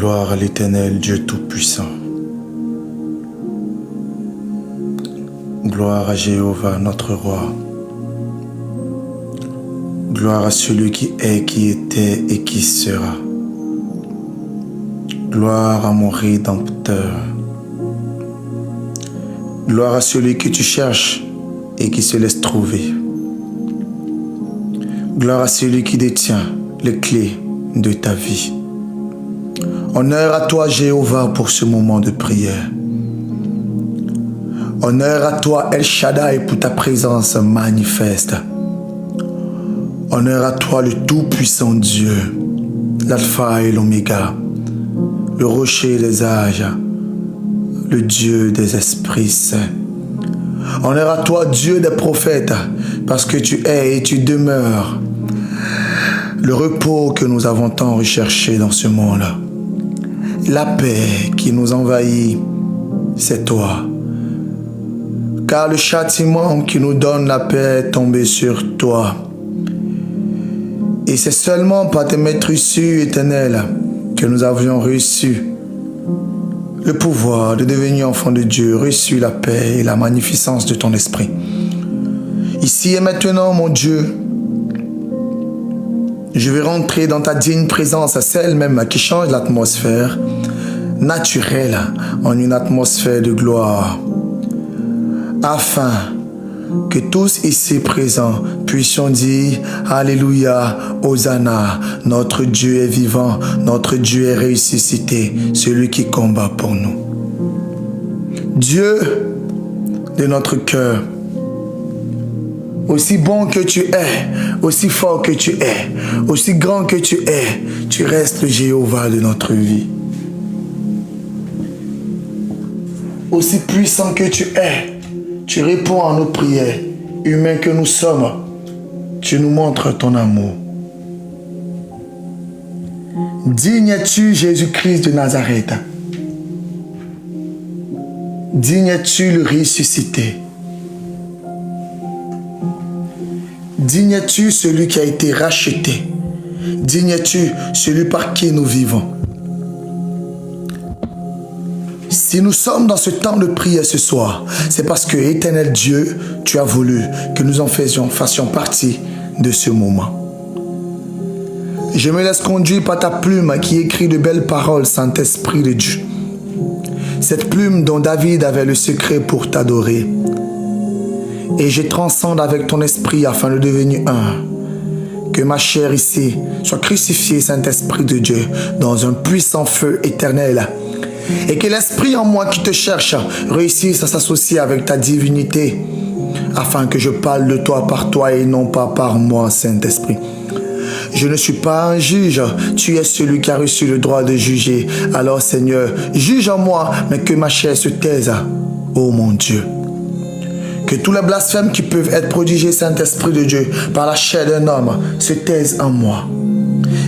Gloire à l'Éternel, Dieu Tout-Puissant. Gloire à Jéhovah, notre Roi. Gloire à celui qui est, qui était et qui sera. Gloire à mon Rédempteur. Gloire à celui que tu cherches et qui se laisse trouver. Gloire à celui qui détient les clés de ta vie. Honneur à toi, Jéhovah, pour ce moment de prière. Honneur à toi, El Shaddai, pour ta présence manifeste. Honneur à toi, le Tout-Puissant Dieu, l'Alpha et l'Oméga, le rocher des âges, le Dieu des esprits saints. Honneur à toi, Dieu des prophètes, parce que tu es et tu demeures le repos que nous avons tant recherché dans ce monde. La paix qui nous envahit, c'est toi. Car le châtiment qui nous donne la paix est tombé sur toi. Et c'est seulement par tes maîtres issus éternels que nous avions reçu le pouvoir de devenir enfants de Dieu, reçu la paix et la magnificence de ton esprit. Ici et maintenant, mon Dieu, je vais rentrer dans ta digne présence, celle même qui change l'atmosphère naturelle en une atmosphère de gloire, afin que tous ici présents puissions dire Alléluia, Hosanna, notre Dieu est vivant, notre Dieu est ressuscité, celui qui combat pour nous. Dieu de notre cœur, aussi bon que tu es, aussi fort que tu es, aussi grand que tu es, tu restes le Jéhovah de notre vie. Aussi puissant que tu es, tu réponds à nos prières. Humains que nous sommes, tu nous montres ton amour. Digne es-tu, Jésus-Christ de Nazareth. Digne es-tu, le ressuscité. Digne es-tu, celui qui a été racheté. Digne es-tu, celui par qui nous vivons. Si nous sommes dans ce temps de prière ce soir, c'est parce que, éternel Dieu, tu as voulu que nous en fassions partie de ce moment. Je me laisse conduire par ta plume qui écrit de belles paroles, Saint-Esprit de Dieu. Cette plume dont David avait le secret pour t'adorer. Et je transcende avec ton esprit afin de devenir un. Que ma chair ici soit crucifiée, Saint-Esprit de Dieu, dans un puissant feu éternel. Et que l'esprit en moi qui te cherche réussisse à s'associer avec ta divinité, afin que je parle de toi par toi et non pas par moi, Saint-Esprit. Je ne suis pas un juge, tu es celui qui a reçu le droit de juger. Alors Seigneur, juge en moi, mais que ma chair se taise, ô mon Dieu. Que tous les blasphèmes qui peuvent être prodigés, Saint-Esprit de Dieu, par la chair d'un homme, se taisent en moi.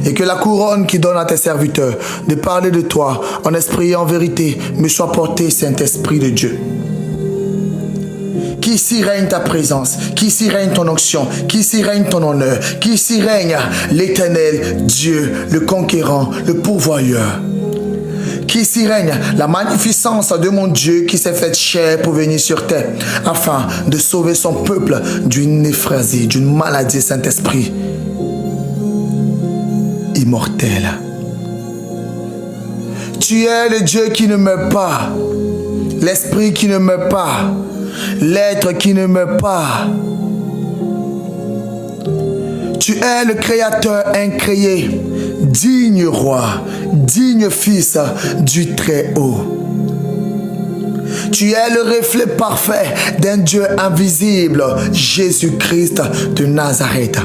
Et que la couronne qui donne à tes serviteurs de parler de toi en esprit et en vérité me soit portée, Saint-Esprit de Dieu. Qu'ici règne ta présence, qu'ici règne ton onction, qu'ici règne ton honneur, qu'ici règne l'Éternel Dieu, le conquérant, le pourvoyeur. Qu'ici règne la magnificence de mon Dieu qui s'est fait chair pour venir sur terre, afin de sauver son peuple d'une néphrasie, d'une maladie, Saint-Esprit immortel. Tu es le Dieu qui ne meurt pas, l'Esprit qui ne meurt pas, l'être qui ne meurt pas. Tu es le Créateur incréé, digne Roi, digne Fils du Très-Haut. Tu es le reflet parfait d'un Dieu invisible, Jésus-Christ de Nazareth.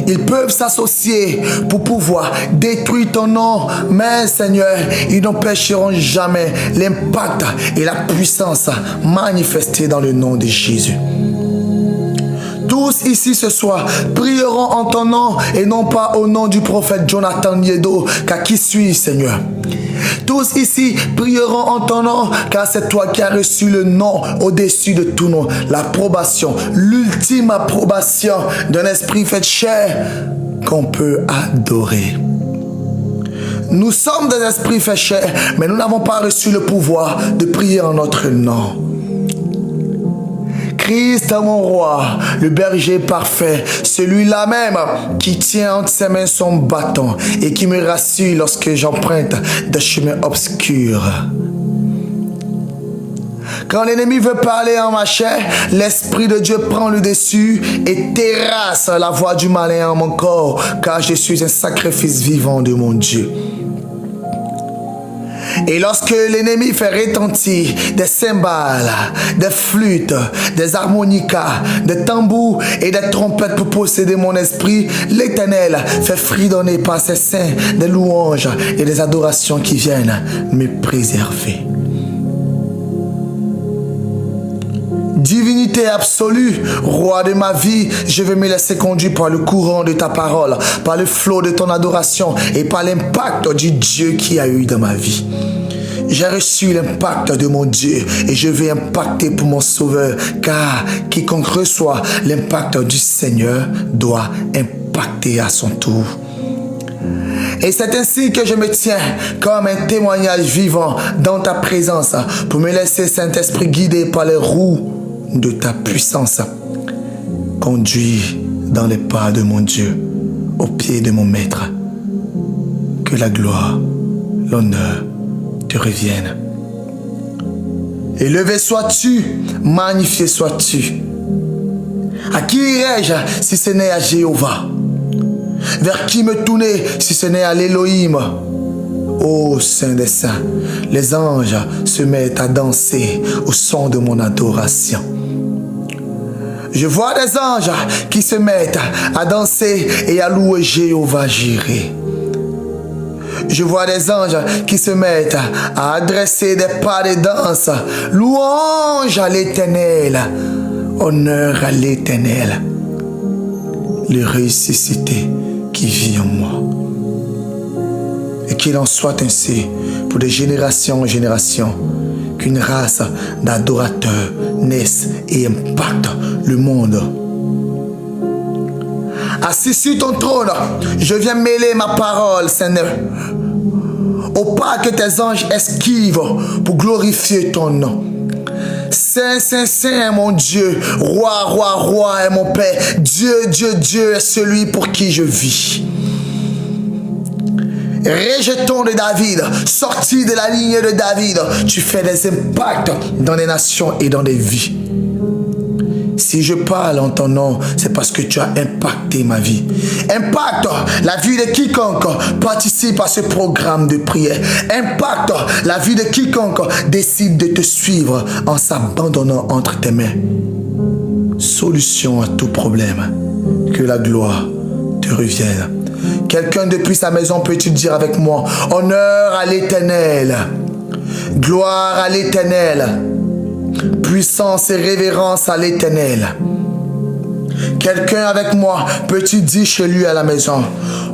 Ils peuvent s'associer pour pouvoir détruire ton nom, mais Seigneur, ils n'empêcheront jamais l'impact et la puissance manifestée dans le nom de Jésus. Tous ici ce soir prieront en ton nom et non pas au nom du prophète Jonathan Niedo, car qui suis, Seigneur? Tous ici prieront en ton nom, car c'est toi qui as reçu le nom au-dessus de tout nom, l'approbation, l'ultime approbation d'un esprit fait chair qu'on peut adorer. Nous sommes des esprits faits chair, mais nous n'avons pas reçu le pouvoir de prier en notre nom. Christ, mon roi, le berger parfait, celui-là même qui tient entre ses mains son bâton et qui me rassure lorsque j'emprunte des chemins obscurs. Quand l'ennemi veut parler en ma chair, l'Esprit de Dieu prend le dessus et terrasse la voix du malin en mon corps, car je suis un sacrifice vivant de mon Dieu. Et lorsque l'ennemi fait retentir des cymbales, des flûtes, des harmonicas, des tambours et des trompettes pour posséder mon esprit, l'Éternel fait fredonner par ses saints des louanges et des adorations qui viennent me préserver. Divinité absolue, roi de ma vie, je veux me laisser conduire par le courant de ta parole, par le flot de ton adoration et par l'impact du Dieu qui a eu dans ma vie. J'ai reçu l'impact de mon Dieu et je vais impacter pour mon Sauveur, car quiconque reçoit l'impact du Seigneur doit impacter à son tour. Et c'est ainsi que je me tiens comme un témoignage vivant dans ta présence pour me laisser, Saint-Esprit, guider par les roues de ta puissance, conduit dans les pas de mon Dieu, au pied de mon Maître. Que la gloire, l'honneur te reviennent. Élevé sois-tu, magnifié sois-tu. À qui irai-je si ce n'est à Jéhovah? Vers qui me tourner si ce n'est à l'Élohim? Ô Saint des Saints, les anges se mettent à danser au son de mon adoration. Je vois des anges qui se mettent à danser et à louer Jéhovah Jireh. Je vois des anges qui se mettent à adresser des pas de danse. Louange à l'Éternel, honneur à l'Éternel, le ressuscité qui vit en moi. Et qu'il en soit ainsi pour de génération en génération, qu'une race d'adorateurs naisse et impacte le monde. Assis sur ton trône, je viens mêler ma parole, Seigneur, au pas que tes anges esquivent pour glorifier ton nom. Saint, Saint, Saint est mon Dieu, Roi, Roi, Roi est mon Père, Dieu, Dieu, Dieu est celui pour qui je vis. Rejeton de David, sorti de la lignée de David, tu fais des impacts dans les nations et dans les vies. Si je parle en ton nom, c'est parce que tu as impacté ma vie. Impacte la vie de quiconque participe à ce programme de prière. Impacte la vie de quiconque décide de te suivre en s'abandonnant entre tes mains. Solution à tout problème. Que la gloire te revienne. Quelqu'un depuis sa maison peut-il dire avec moi: honneur à l'Éternel, gloire à l'Éternel, puissance et révérence à l'Éternel. Quelqu'un avec moi peut-il dire chez lui à la maison: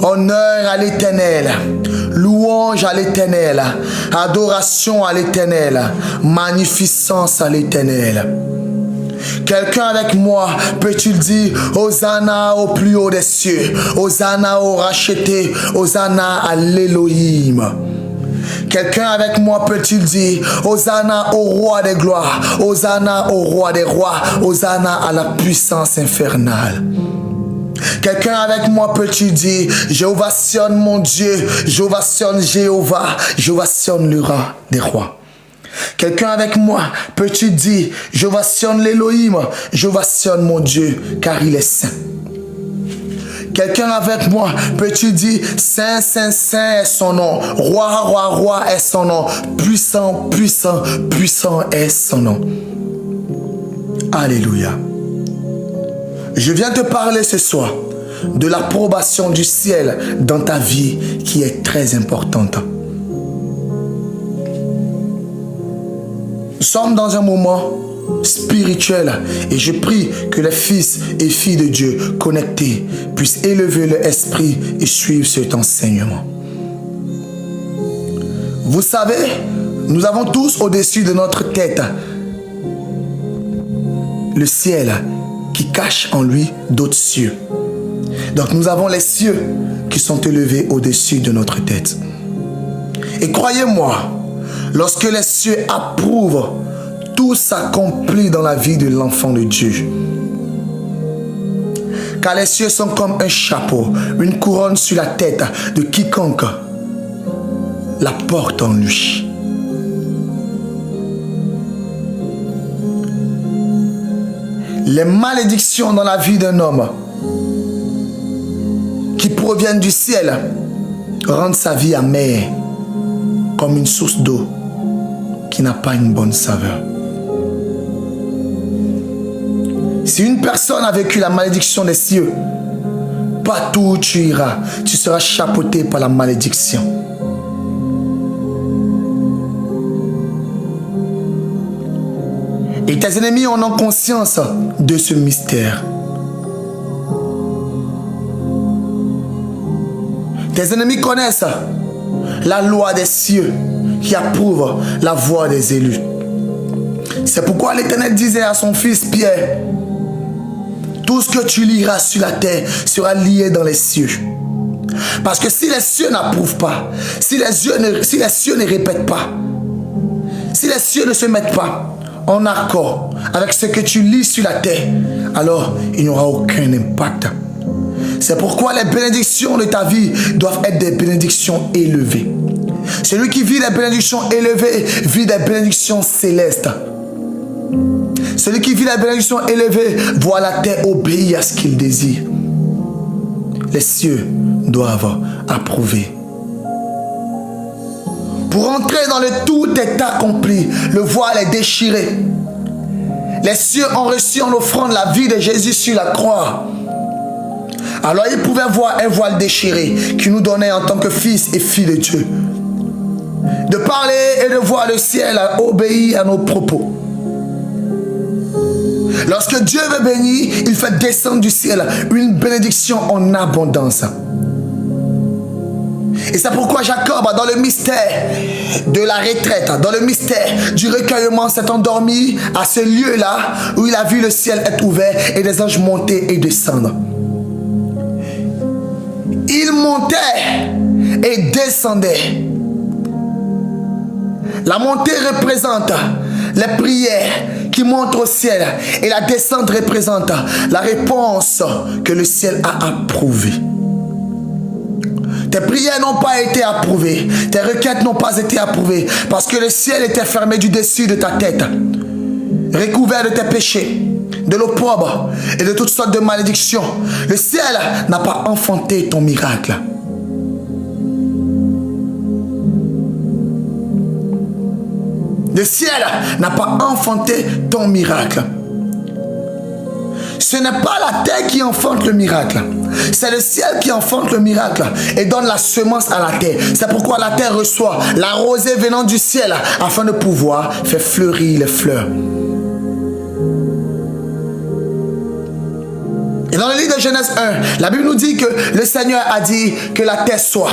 honneur à l'Éternel, louange à l'Éternel, adoration à l'Éternel, magnificence à l'Éternel. Quelqu'un avec moi peut-il dire: Hosanna au plus haut des cieux, Hosanna au racheté, Hosanna à l'Élohim. Quelqu'un avec moi peut-il dire: Hosanna au roi des gloires, Hosanna au roi des rois, Hosanna à la puissance infernale. Quelqu'un avec moi peut-il dire: j'ovationne mon Dieu, j'ovationne Jéhovah, j'ovationne le roi des rois. Quelqu'un avec moi peut-il dire: j'ovationne l'Élohim, j'ovationne mon Dieu, car il est saint. Quelqu'un avec moi peut-il dire: Saint, Saint, Saint est son nom, Roi, Roi, Roi est son nom, puissant, puissant, puissant est son nom. Alléluia. Je viens te parler ce soir de l'approbation du ciel dans ta vie qui est très importante. Nous sommes dans un moment spirituel et je prie que les fils et filles de Dieu connectés puissent élever leur esprit et suivre cet enseignement. Vous savez, nous avons tous au-dessus de notre tête le ciel qui cache en lui d'autres cieux. Donc nous avons les cieux qui sont élevés au-dessus de notre tête. Et croyez-moi, lorsque les cieux approuvent, tout s'accomplit dans la vie de l'enfant de Dieu. Car les cieux sont comme un chapeau, une couronne sur la tête de quiconque la porte en lui. Les malédictions dans la vie d'un homme qui proviennent du ciel rendent sa vie amère comme une source d'eau qui n'a pas une bonne saveur. Si une personne a vécu la malédiction des cieux, partout où tu iras, tu seras chapeauté par la malédiction. Et tes ennemis en ont conscience de ce mystère. Tes ennemis connaissent la loi des cieux qui approuve la voie des élus. C'est pourquoi l'Éternel disait à son fils Pierre, tout ce que tu liras sur la terre sera lié dans les cieux. Parce que si les cieux n'approuvent pas, si les cieux ne répètent pas, si les cieux ne se mettent pas en accord avec ce que tu lis sur la terre, alors il n'y aura aucun impact. C'est pourquoi les bénédictions de ta vie doivent être des bénédictions élevées. Celui qui vit des bénédictions élevées vit des bénédictions célestes. Celui qui vit la bénédiction élevée voit la terre obéir à ce qu'il désire. Les cieux doivent approuver. Pour entrer dans le tout est accompli, le voile est déchiré. Les cieux ont reçu en offrande la vie de Jésus sur la croix. Alors ils pouvaient voir un voile déchiré qui nous donnait en tant que fils et filles de Dieu. De parler et de voir le ciel obéir à nos propos. Lorsque Dieu veut bénir, il fait descendre du ciel une bénédiction en abondance. Et c'est pourquoi Jacob, dans le mystère de la retraite, dans le mystère du recueillement, s'est endormi à ce lieu-là où il a vu le ciel être ouvert et des anges monter et descendre. Il montait et descendait. La montée représente les prières qui montent au ciel et la descente représente la réponse que le ciel a approuvée. Tes prières n'ont pas été approuvées, tes requêtes n'ont pas été approuvées parce que le ciel était fermé du dessus de ta tête, recouvert de tes péchés, de l'opprobre et de toutes sortes de malédictions. Le ciel n'a pas enfanté ton miracle. Le ciel n'a pas enfanté ton miracle. Ce n'est pas la terre qui enfante le miracle. C'est le ciel qui enfante le miracle et donne la semence à la terre. C'est pourquoi la terre reçoit la rosée venant du ciel afin de pouvoir faire fleurir les fleurs. Et dans le livre de Genèse 1, la Bible nous dit que le Seigneur a dit que la terre soit,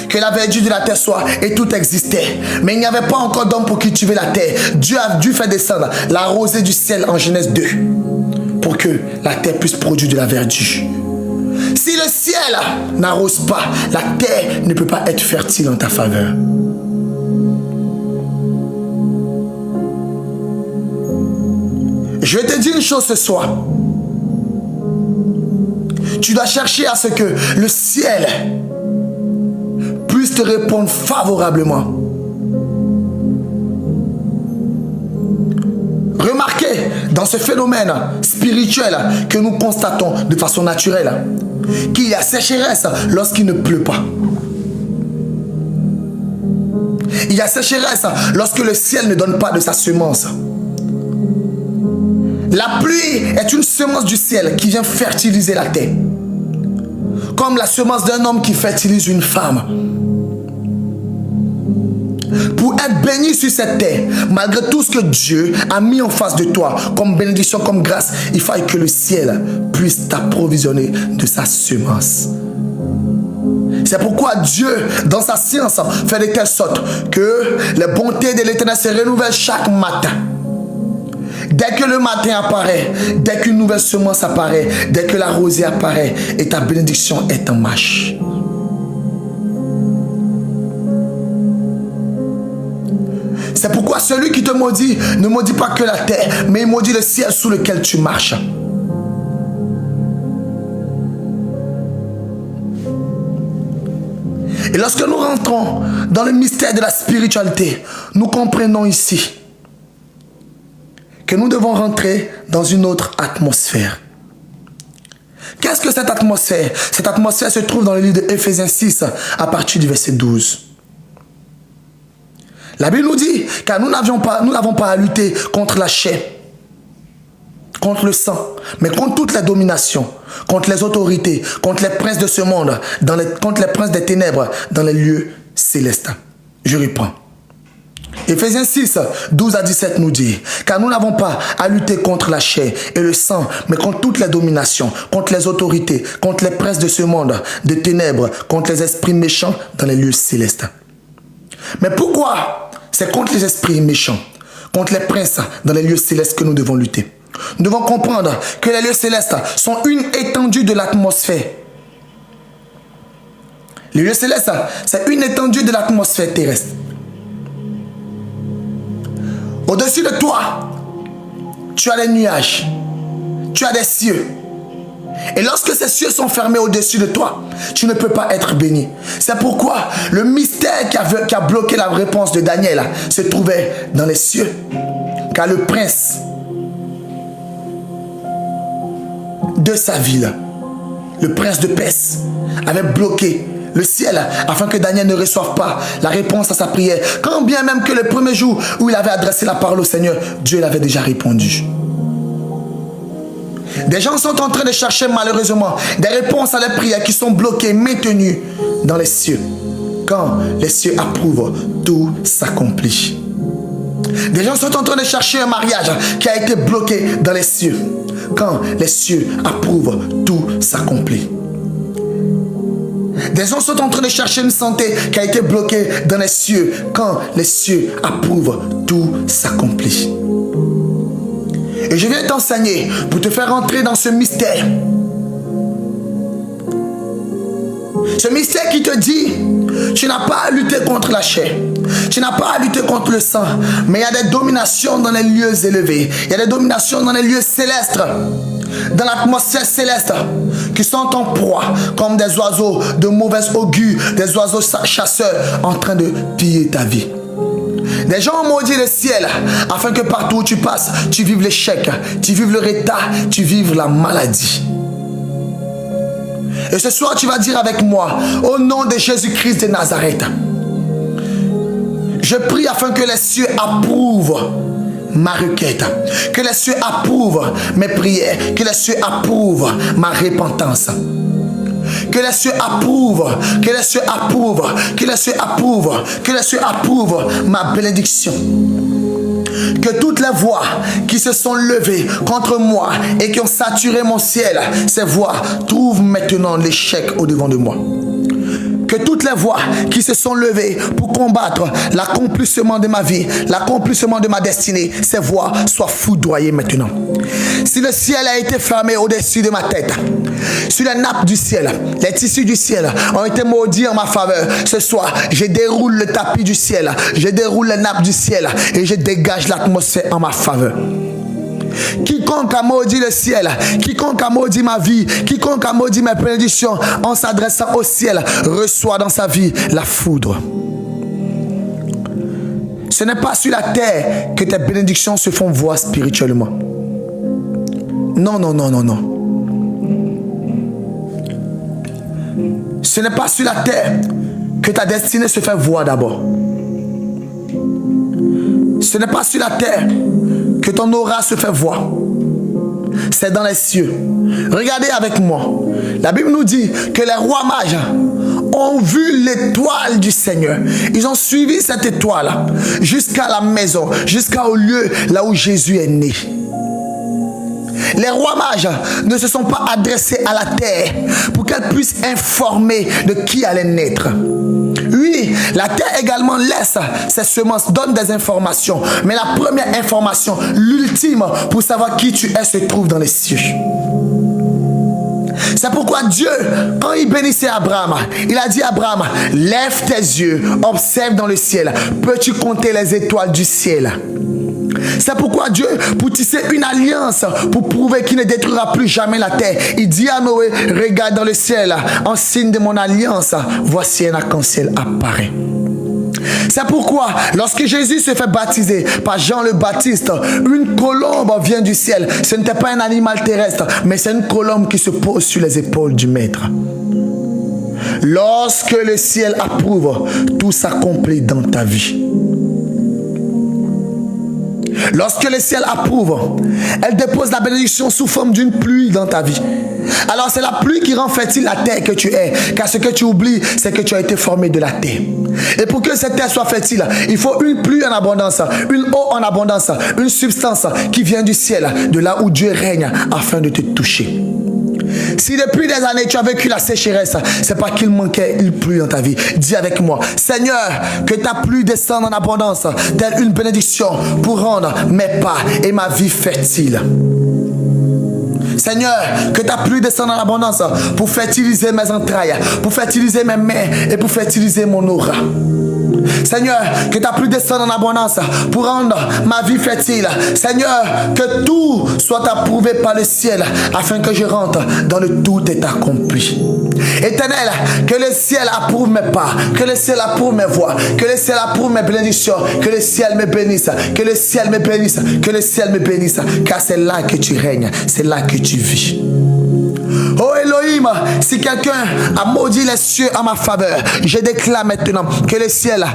que la verdure de la terre soit, et tout existait. Mais il n'y avait pas encore d'homme pour cultiver la terre. Dieu a dû faire descendre la rosée du ciel en Genèse 2 pour que la terre puisse produire de la verdure. Si le ciel n'arrose pas, la terre ne peut pas être fertile en ta faveur. Je vais te dire une chose ce soir. Tu dois chercher à ce que le ciel puisse te répondre favorablement. Remarquez dans ce phénomène spirituel que nous constatons de façon naturelle qu'il y a sécheresse lorsqu'il ne pleut pas. Il y a sécheresse lorsque le ciel ne donne pas de sa semence. La pluie est une semence du ciel qui vient fertiliser la terre. Comme la semence d'un homme qui fertilise une femme. Pour être béni sur cette terre, malgré tout ce que Dieu a mis en face de toi, comme bénédiction, comme grâce, il faut que le ciel puisse t'approvisionner de sa semence. C'est pourquoi Dieu, dans sa science, fait de telle sorte que les bontés de l'Éternel se renouvellent chaque matin. Dès que le matin apparaît, dès qu'une nouvelle semence apparaît, dès que la rosée apparaît, et ta bénédiction est en marche. pourquoi celui qui te maudit ne maudit pas que la terre, mais il maudit le ciel sous lequel tu marches. Et lorsque nous rentrons dans le mystère de la spiritualité, nous comprenons ici que nous devons rentrer dans une autre atmosphère. Qu'est-ce que cette atmosphère? Cette atmosphère se trouve dans le livre d'Éphésiens 6 à partir du verset 12. La Bible nous dit car nous n'avons pas à lutter contre la chair, contre le sang, mais contre toute la domination, contre les autorités, contre les princes de ce monde, contre les princes des ténèbres dans les lieux célestes. Je reprends. Éphésiens 6, 12 à 17 nous dit, car nous n'avons pas à lutter contre la chair et le sang, mais contre toutes les dominations, contre les autorités, contre les princes de ce monde, de ténèbres, contre les esprits méchants dans les lieux célestes. Mais pourquoi c'est contre les esprits méchants, contre les princes dans les lieux célestes que nous devons lutter? Nous devons comprendre que les lieux célestes sont une étendue de l'atmosphère. Les lieux célestes, c'est une étendue de l'atmosphère terrestre. Au-dessus de toi, tu as les nuages, tu as des cieux. Et lorsque ces cieux sont fermés au-dessus de toi, tu ne peux pas être béni. C'est pourquoi le mystère qui a bloqué la réponse de Daniel se trouvait dans les cieux. Car le prince de sa ville, le prince de Perse, avait bloqué le ciel afin que Daniel ne reçoive pas la réponse à sa prière. Quand bien même que le premier jour où il avait adressé la parole au Seigneur, Dieu l'avait déjà répondu. Des gens sont en train de chercher malheureusement des réponses à leurs prières qui sont bloquées, maintenues dans les cieux. Quand les cieux approuvent, tout s'accomplit. Des gens sont en train de chercher un mariage qui a été bloqué dans les cieux. Quand les cieux approuvent, tout s'accomplit. Des gens sont en train de chercher une santé qui a été bloquée dans les cieux. Quand les cieux approuvent, tout s'accomplit. Et je viens t'enseigner pour te faire entrer dans ce mystère. Ce mystère qui te dit, tu n'as pas à lutter contre la chair. Tu n'as pas à lutter contre le sang. Mais il y a des dominations dans les lieux élevés. Il y a des dominations dans les lieux célestes. Dans l'atmosphère céleste, qui sont en proie comme des oiseaux de mauvaise augure, des oiseaux chasseurs en train de piller ta vie. Des gens ont maudit le ciel afin que partout où tu passes, tu vives l'échec, tu vives le retard, tu vives la maladie. Et ce soir, tu vas dire avec moi, au nom de Jésus-Christ de Nazareth, je prie afin que les cieux approuvent ma requête, que les cieux approuvent mes prières, que les cieux approuvent ma repentance, que les cieux approuvent, que les cieux approuvent, que les cieux approuvent, que les cieux approuvent ma bénédiction. Que toutes les voix qui se sont levées contre moi et qui ont saturé mon ciel, ces voix trouvent maintenant l'échec au-devant de moi. Que toutes les voix qui se sont levées pour combattre l'accomplissement de ma vie, l'accomplissement de ma destinée, ces voix soient foudroyées maintenant. Si le ciel a été fermé au-dessus de ma tête, si les nappes du ciel, les tissus du ciel ont été maudits en ma faveur, ce soir, je déroule le tapis du ciel, je déroule les nappes du ciel et je dégage l'atmosphère en ma faveur. Quiconque a maudit le ciel, quiconque a maudit ma vie, quiconque a maudit mes prédictions, en s'adressant au ciel, reçoit dans sa vie la foudre. Ce n'est pas sur la terre que tes bénédictions se font voir spirituellement. Non, non, non, non, non. Ce n'est pas sur la terre que ta destinée se fait voir d'abord. Ce n'est pas sur la terre que ton aura se fait voir. C'est dans les cieux. Regardez avec moi. La Bible nous dit que les rois mages ont vu l'étoile du Seigneur. Ils ont suivi cette étoile jusqu'à la maison, jusqu'au lieu là où Jésus est né. Les rois mages ne se sont pas adressés à la terre pour qu'elle puisse informer de qui allait naître. Oui, la terre également laisse ses semences, donne des informations. Mais la première information, l'ultime pour savoir qui tu es, se trouve dans les cieux. C'est pourquoi Dieu, quand il bénissait Abraham, il a dit à Abraham, lève tes yeux, observe dans le ciel. Peux-tu compter les étoiles du ciel? C'est pourquoi Dieu, pour tisser une alliance, pour prouver qu'il ne détruira plus jamais la terre, il dit à Noé, regarde dans le ciel, en signe de mon alliance, voici un arc-en-ciel apparaît. C'est pourquoi, lorsque Jésus se fait baptiser par Jean le Baptiste, une colombe vient du ciel. Ce n'était pas un animal terrestre, mais c'est une colombe qui se pose sur les épaules du Maître. Lorsque le ciel approuve, tout s'accomplit dans ta vie. Lorsque le ciel approuve, elle dépose la bénédiction sous forme d'une pluie dans ta vie. Alors c'est la pluie qui rend fertile la terre que tu es. Car ce que tu oublies, c'est que tu as été formé de la terre. Et pour que cette terre soit fertile, il faut une pluie en abondance, une eau en abondance, une substance qui vient du ciel, de là où Dieu règne, afin de te toucher. Si depuis des années tu as vécu la sécheresse, c'est parce qu'il manquait une pluie dans ta vie. Dis avec moi, Seigneur, que ta pluie descende en abondance, telle une bénédiction pour rendre mes pas et ma vie fertile. Seigneur, que ta pluie descende en abondance pour fertiliser mes entrailles, pour fertiliser mes mains et pour fertiliser mon aura. Seigneur, que ta pluie descende en abondance pour rendre ma vie fertile. Seigneur, que tout soit approuvé par le ciel afin que je rentre dans le tout est accompli. Éternel, que le ciel approuve mes pas, que le ciel approuve mes voies, que le ciel approuve mes bénédictions, que le ciel me bénisse, que le ciel me bénisse, que le ciel me bénisse, car c'est là que tu règnes, c'est là que tu vis. Oh Elohim, si quelqu'un a maudit les cieux en ma faveur, je déclare maintenant que le ciel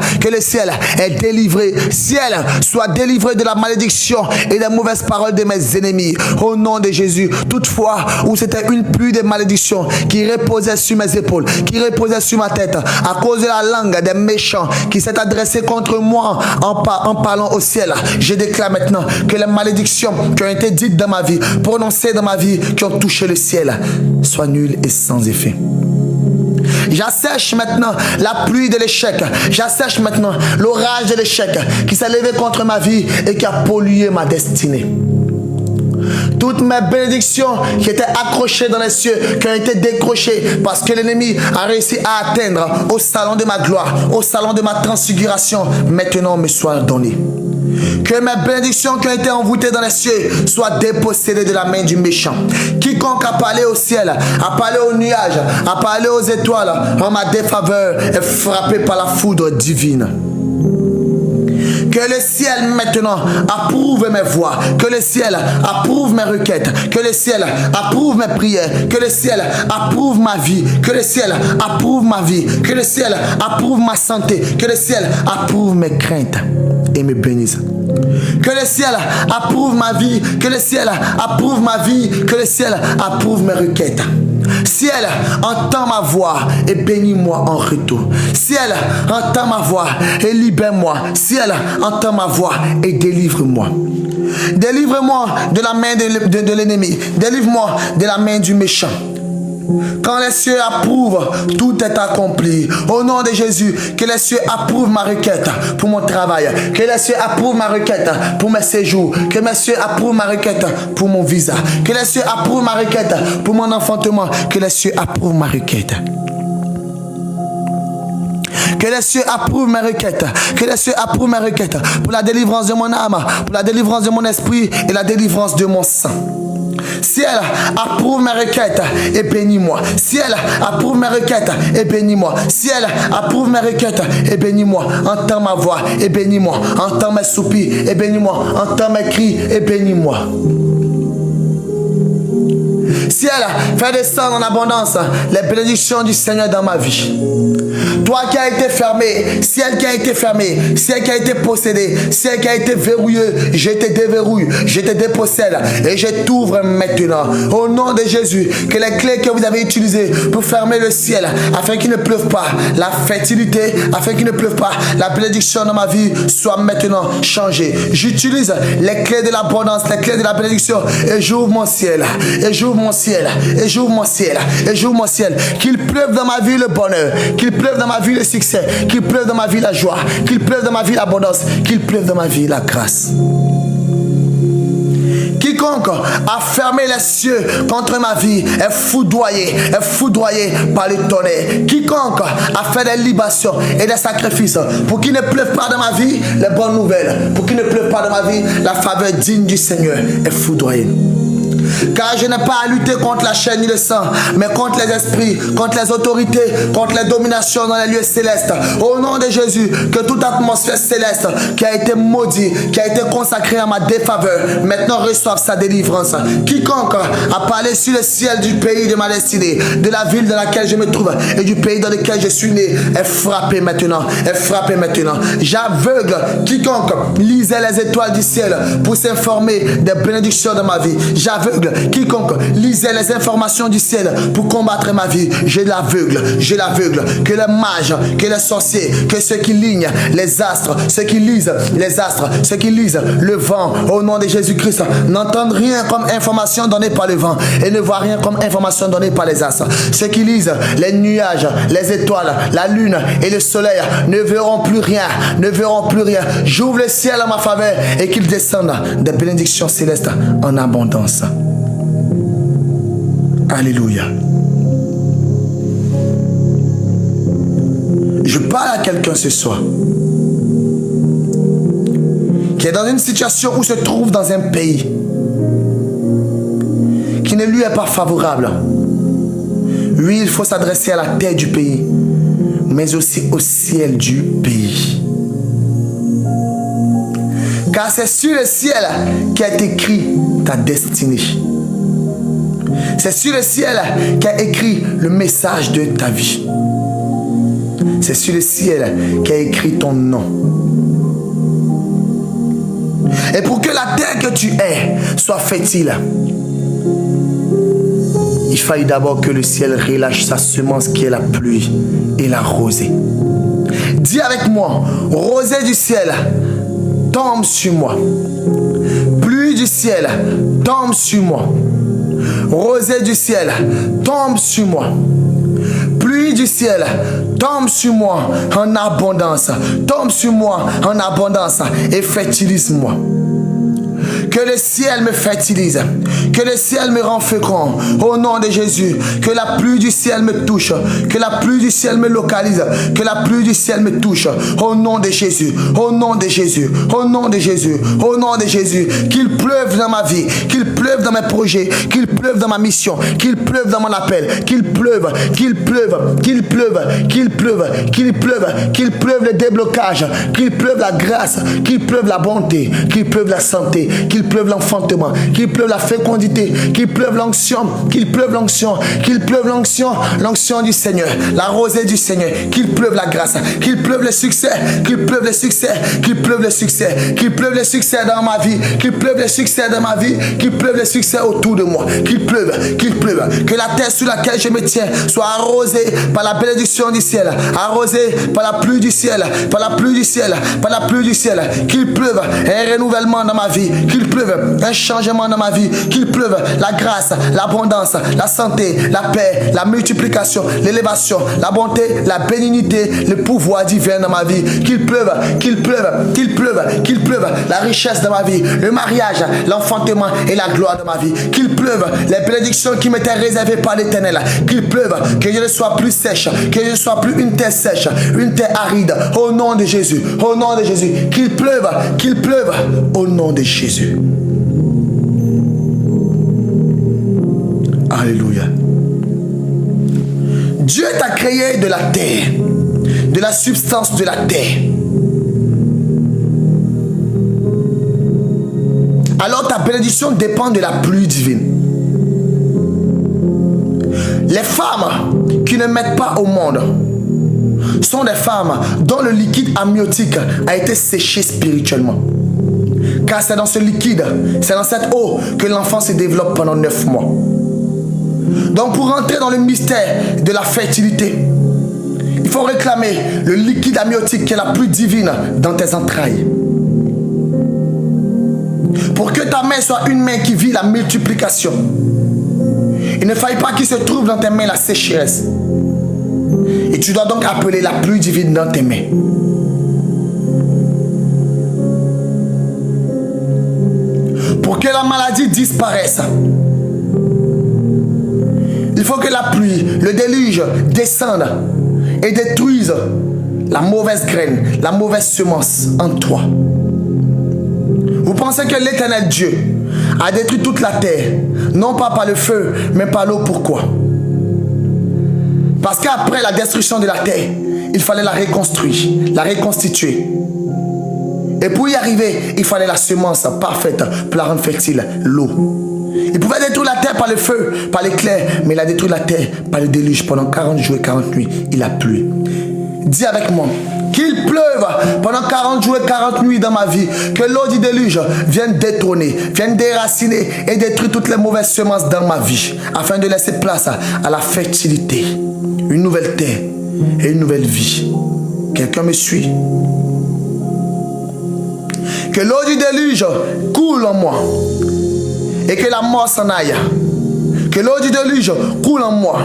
est délivré. Ciel, soit délivré de la malédiction et des mauvaises paroles de mes ennemis. Au nom de Jésus, toutefois, où c'était une pluie de malédiction qui reposait sur mes épaules, qui reposait sur ma tête, à cause de la langue des méchants qui s'est adressée contre moi en parlant au ciel, je déclare maintenant que les malédictions qui ont été dites dans ma vie, prononcées dans ma vie, qui ont touché le ciel, soient nulles et sans effet. J'assèche maintenant la pluie de l'échec. J'assèche maintenant l'orage de l'échec qui s'est levé contre ma vie et qui a pollué ma destinée. Toutes mes bénédictions qui étaient accrochées dans les cieux, qui ont été décrochées parce que l'ennemi a réussi à atteindre au salon de ma gloire, au salon de ma transfiguration, maintenant me soient données. Que mes bénédictions qui ont été envoûtées dans les cieux soient dépossédées de la main du méchant. Quiconque a parlé au ciel, a parlé aux nuages, a parlé aux étoiles en ma défaveur est frappé par la foudre divine. Que le ciel maintenant approuve mes voix, que le ciel approuve mes requêtes, que le ciel approuve mes prières, que le ciel approuve ma vie, que le ciel approuve ma vie, que le ciel approuve ma santé, que le ciel approuve mes craintes et me bénisse. Que le ciel approuve ma vie, que le ciel approuve ma vie, que le ciel approuve mes requêtes. Ciel, entends ma voix et bénis-moi en retour. Ciel, entends ma voix et libère-moi. Ciel, entends ma voix et délivre-moi. Délivre-moi de la main de l'ennemi. Délivre-moi de la main du méchant. Quand les cieux approuvent, tout est accompli. Au nom de Jésus, que les cieux approuvent ma requête pour mon travail. Que les cieux approuvent ma requête pour mes séjours. Que les cieux approuvent ma requête pour mon visa. Que les cieux approuvent ma requête pour mon enfantement. Que les cieux approuvent ma requête. Que les cieux approuvent mes requêtes. Que les cieux approuvent mes requêtes pour la délivrance de mon âme, pour la délivrance de mon esprit et la délivrance de mon sang. Ciel, approuve mes requêtes et bénis-moi. Ciel, approuve mes requêtes et bénis-moi. Ciel, approuve mes requêtes et bénis-moi. Entends ma voix et bénis-moi. Entends mes soupirs et bénis-moi. Entends mes cris et bénis-moi. Ciel, fais descendre en abondance les bénédictions du Seigneur dans ma vie. Toi qui as été fermé, ciel qui a été fermé, ciel qui a été possédé, ciel qui a été verrouillé, je te déverrouille, je te dépossède et je t'ouvre maintenant. Au nom de Jésus, que les clés que vous avez utilisées pour fermer le ciel, afin qu'il ne pleuve pas la fertilité, afin qu'il ne pleuve pas la bénédiction dans ma vie, soient maintenant changées. J'utilise les clés de l'abondance, les clés de la bénédiction et j'ouvre mon ciel, et j'ouvre mon ciel, et j'ouvre mon ciel, et j'ouvre mon ciel. Qu'il pleuve dans ma vie le bonheur, qu'il pleuve dans ma vie le succès, qu'il pleuve dans ma vie la joie, qu'il pleuve dans ma vie l'abondance, qu'il pleuve dans ma vie la grâce. Quiconque a fermé les cieux contre ma vie est foudroyé par le tonnerre. Quiconque a fait des libations et des sacrifices pour qu'il ne pleuve pas dans ma vie les bonnes nouvelles, pour qu'il ne pleuve pas dans ma vie la faveur digne du Seigneur, est foudroyé. Car je n'ai pas à lutter contre la chair ni le sang, mais contre les esprits, contre les autorités, contre les dominations dans les lieux célestes. Au nom de Jésus, que toute atmosphère céleste qui a été maudite, qui a été consacrée à ma défaveur, maintenant reçoive sa délivrance. Quiconque a parlé sur le ciel du pays de ma destinée, de la ville dans laquelle je me trouve et du pays dans lequel je suis né, est frappé maintenant, est frappé maintenant. J'aveugle quiconque lisait les étoiles du ciel pour s'informer des bénédictions de ma vie. J'aveugle quiconque lisait les informations du ciel pour combattre ma vie. Je l'aveugle, je l'aveugle. Que les mages, que les sorciers, que ceux qui lignent les astres, ceux qui lisent les astres, ceux qui lisent le vent, au nom de Jésus-Christ, n'entendent rien comme information donnée par le vent et ne voient rien comme information donnée par les astres. Ceux qui lisent les nuages, les étoiles, la lune et le soleil ne verront plus rien, ne verront plus rien. J'ouvre le ciel à ma faveur et qu'ils descendent des bénédictions célestes en abondance. Alléluia. Je parle à quelqu'un ce soir qui est dans une situation où se trouve dans un pays qui ne lui est pas favorable. Oui, il faut s'adresser à la terre du pays, mais aussi au ciel du pays. Car c'est sur le ciel qu'est écrit ta destinée. C'est sur le ciel qu'a écrit le message de ta vie. C'est sur le ciel qu'a écrit ton nom. Et pour que la terre que tu es soit fertile, il faille d'abord que le ciel relâche sa semence qui est la pluie et la rosée. Dis avec moi, rosée du ciel, tombe sur moi. Pluie du ciel, tombe sur moi. Rosée du ciel, tombe sur moi. Pluie du ciel, tombe sur moi en abondance. Tombe sur moi en abondance et fertilise-moi. Que le ciel me fertilise, que le ciel me rend fécond au nom de Jésus. Que la pluie du ciel me touche, que la pluie du ciel me localise, que la pluie du ciel me touche au nom de Jésus, au nom de Jésus, au nom de Jésus, au nom de Jésus. Qu'il pleuve dans ma vie, qu'il pleuve dans mes projets, qu'il pleuve dans ma mission, qu'il pleuve dans mon appel, qu'il pleuve, qu'il pleuve, qu'il pleuve, qu'il pleuve, qu'il pleuve, qu'il pleuve le déblocage, qu'il pleuve la grâce, qu'il pleuve la bonté, qu'il pleuve la santé, qu'il pleuve l'enfantement, qu'il pleuve la fécondité, qu'il pleuve l'onction, qu'il pleuve l'onction, qu'il pleuve l'onction, l'onction du Seigneur, la rosée du Seigneur, qu'il pleuve la grâce, qu'il pleuve le succès, qu'il pleuve le succès, qu'il pleuve le succès, qu'il pleuve le succès dans ma vie, qu'il pleuve le succès dans ma vie, qu'il pleuve le succès autour de moi, qu'il pleuve, que la terre sur laquelle je me tiens soit arrosée par la bénédiction du ciel, arrosée par la pluie du ciel, par la pluie du ciel, par la pluie du ciel, qu'il pleuve un renouvellement dans ma vie, qu'il pleuve un changement dans ma vie, qu'il pleuve la grâce, l'abondance, la santé, la paix, la multiplication, l'élévation, la bonté, la bénignité, le pouvoir divin dans ma vie, qu'il pleuve, qu'il pleuve, qu'il pleuve, qu'il pleuve la richesse dans ma vie, le mariage, l'enfantement et la gloire de ma vie, qu'il pleuve les bénédictions qui m'étaient réservées par l'Éternel, qu'il pleuve, que je ne sois plus sèche, que je ne sois plus une terre sèche, une terre aride, au nom de Jésus, au nom de Jésus, qu'il pleuve, au nom de Jésus. Alléluia. Dieu t'a créé de la terre, de la substance de la terre. Alors ta bénédiction dépend de la pluie divine. Les femmes qui ne mettent pas au monde sont des femmes dont le liquide amniotique a été séché spirituellement. Car c'est dans ce liquide, c'est dans cette eau que l'enfant se développe pendant 9 mois. Donc pour entrer dans le mystère de la fertilité, il faut réclamer le liquide amniotique qui est la plus divine dans tes entrailles. Pour que ta main soit une main qui vit la multiplication, il ne faille pas qu'il se trouve dans tes mains la sécheresse. Et tu dois donc appeler la pluie divine dans tes mains. pour que la maladie disparaisse. Il faut que la pluie, le déluge descende et détruise la mauvaise graine, la mauvaise semence en toi. Vous pensez que l'Éternel Dieu a détruit toute la terre, non pas par le feu, mais par l'eau. Pourquoi? Parce qu'après la destruction de la terre, il fallait la reconstruire, la reconstituer. Et pour y arriver, il fallait la semence parfaite pour la rendre fertile, l'eau. Il pouvait détruire la terre par le feu, par l'éclair, mais il a détruit la terre par le déluge. Pendant 40 jours et 40 nuits, il a plu. Dis avec moi, qu'il pleuve pendant 40 jours et 40 nuits dans ma vie, que l'eau du déluge vienne détrôner, vienne déraciner et détruire toutes les mauvaises semences dans ma vie, afin de laisser place à la fertilité, une nouvelle terre et une nouvelle vie. Quelqu'un me suit? Que l'eau du déluge coule en moi et que la mort s'en aille. Que l'eau du déluge coule en moi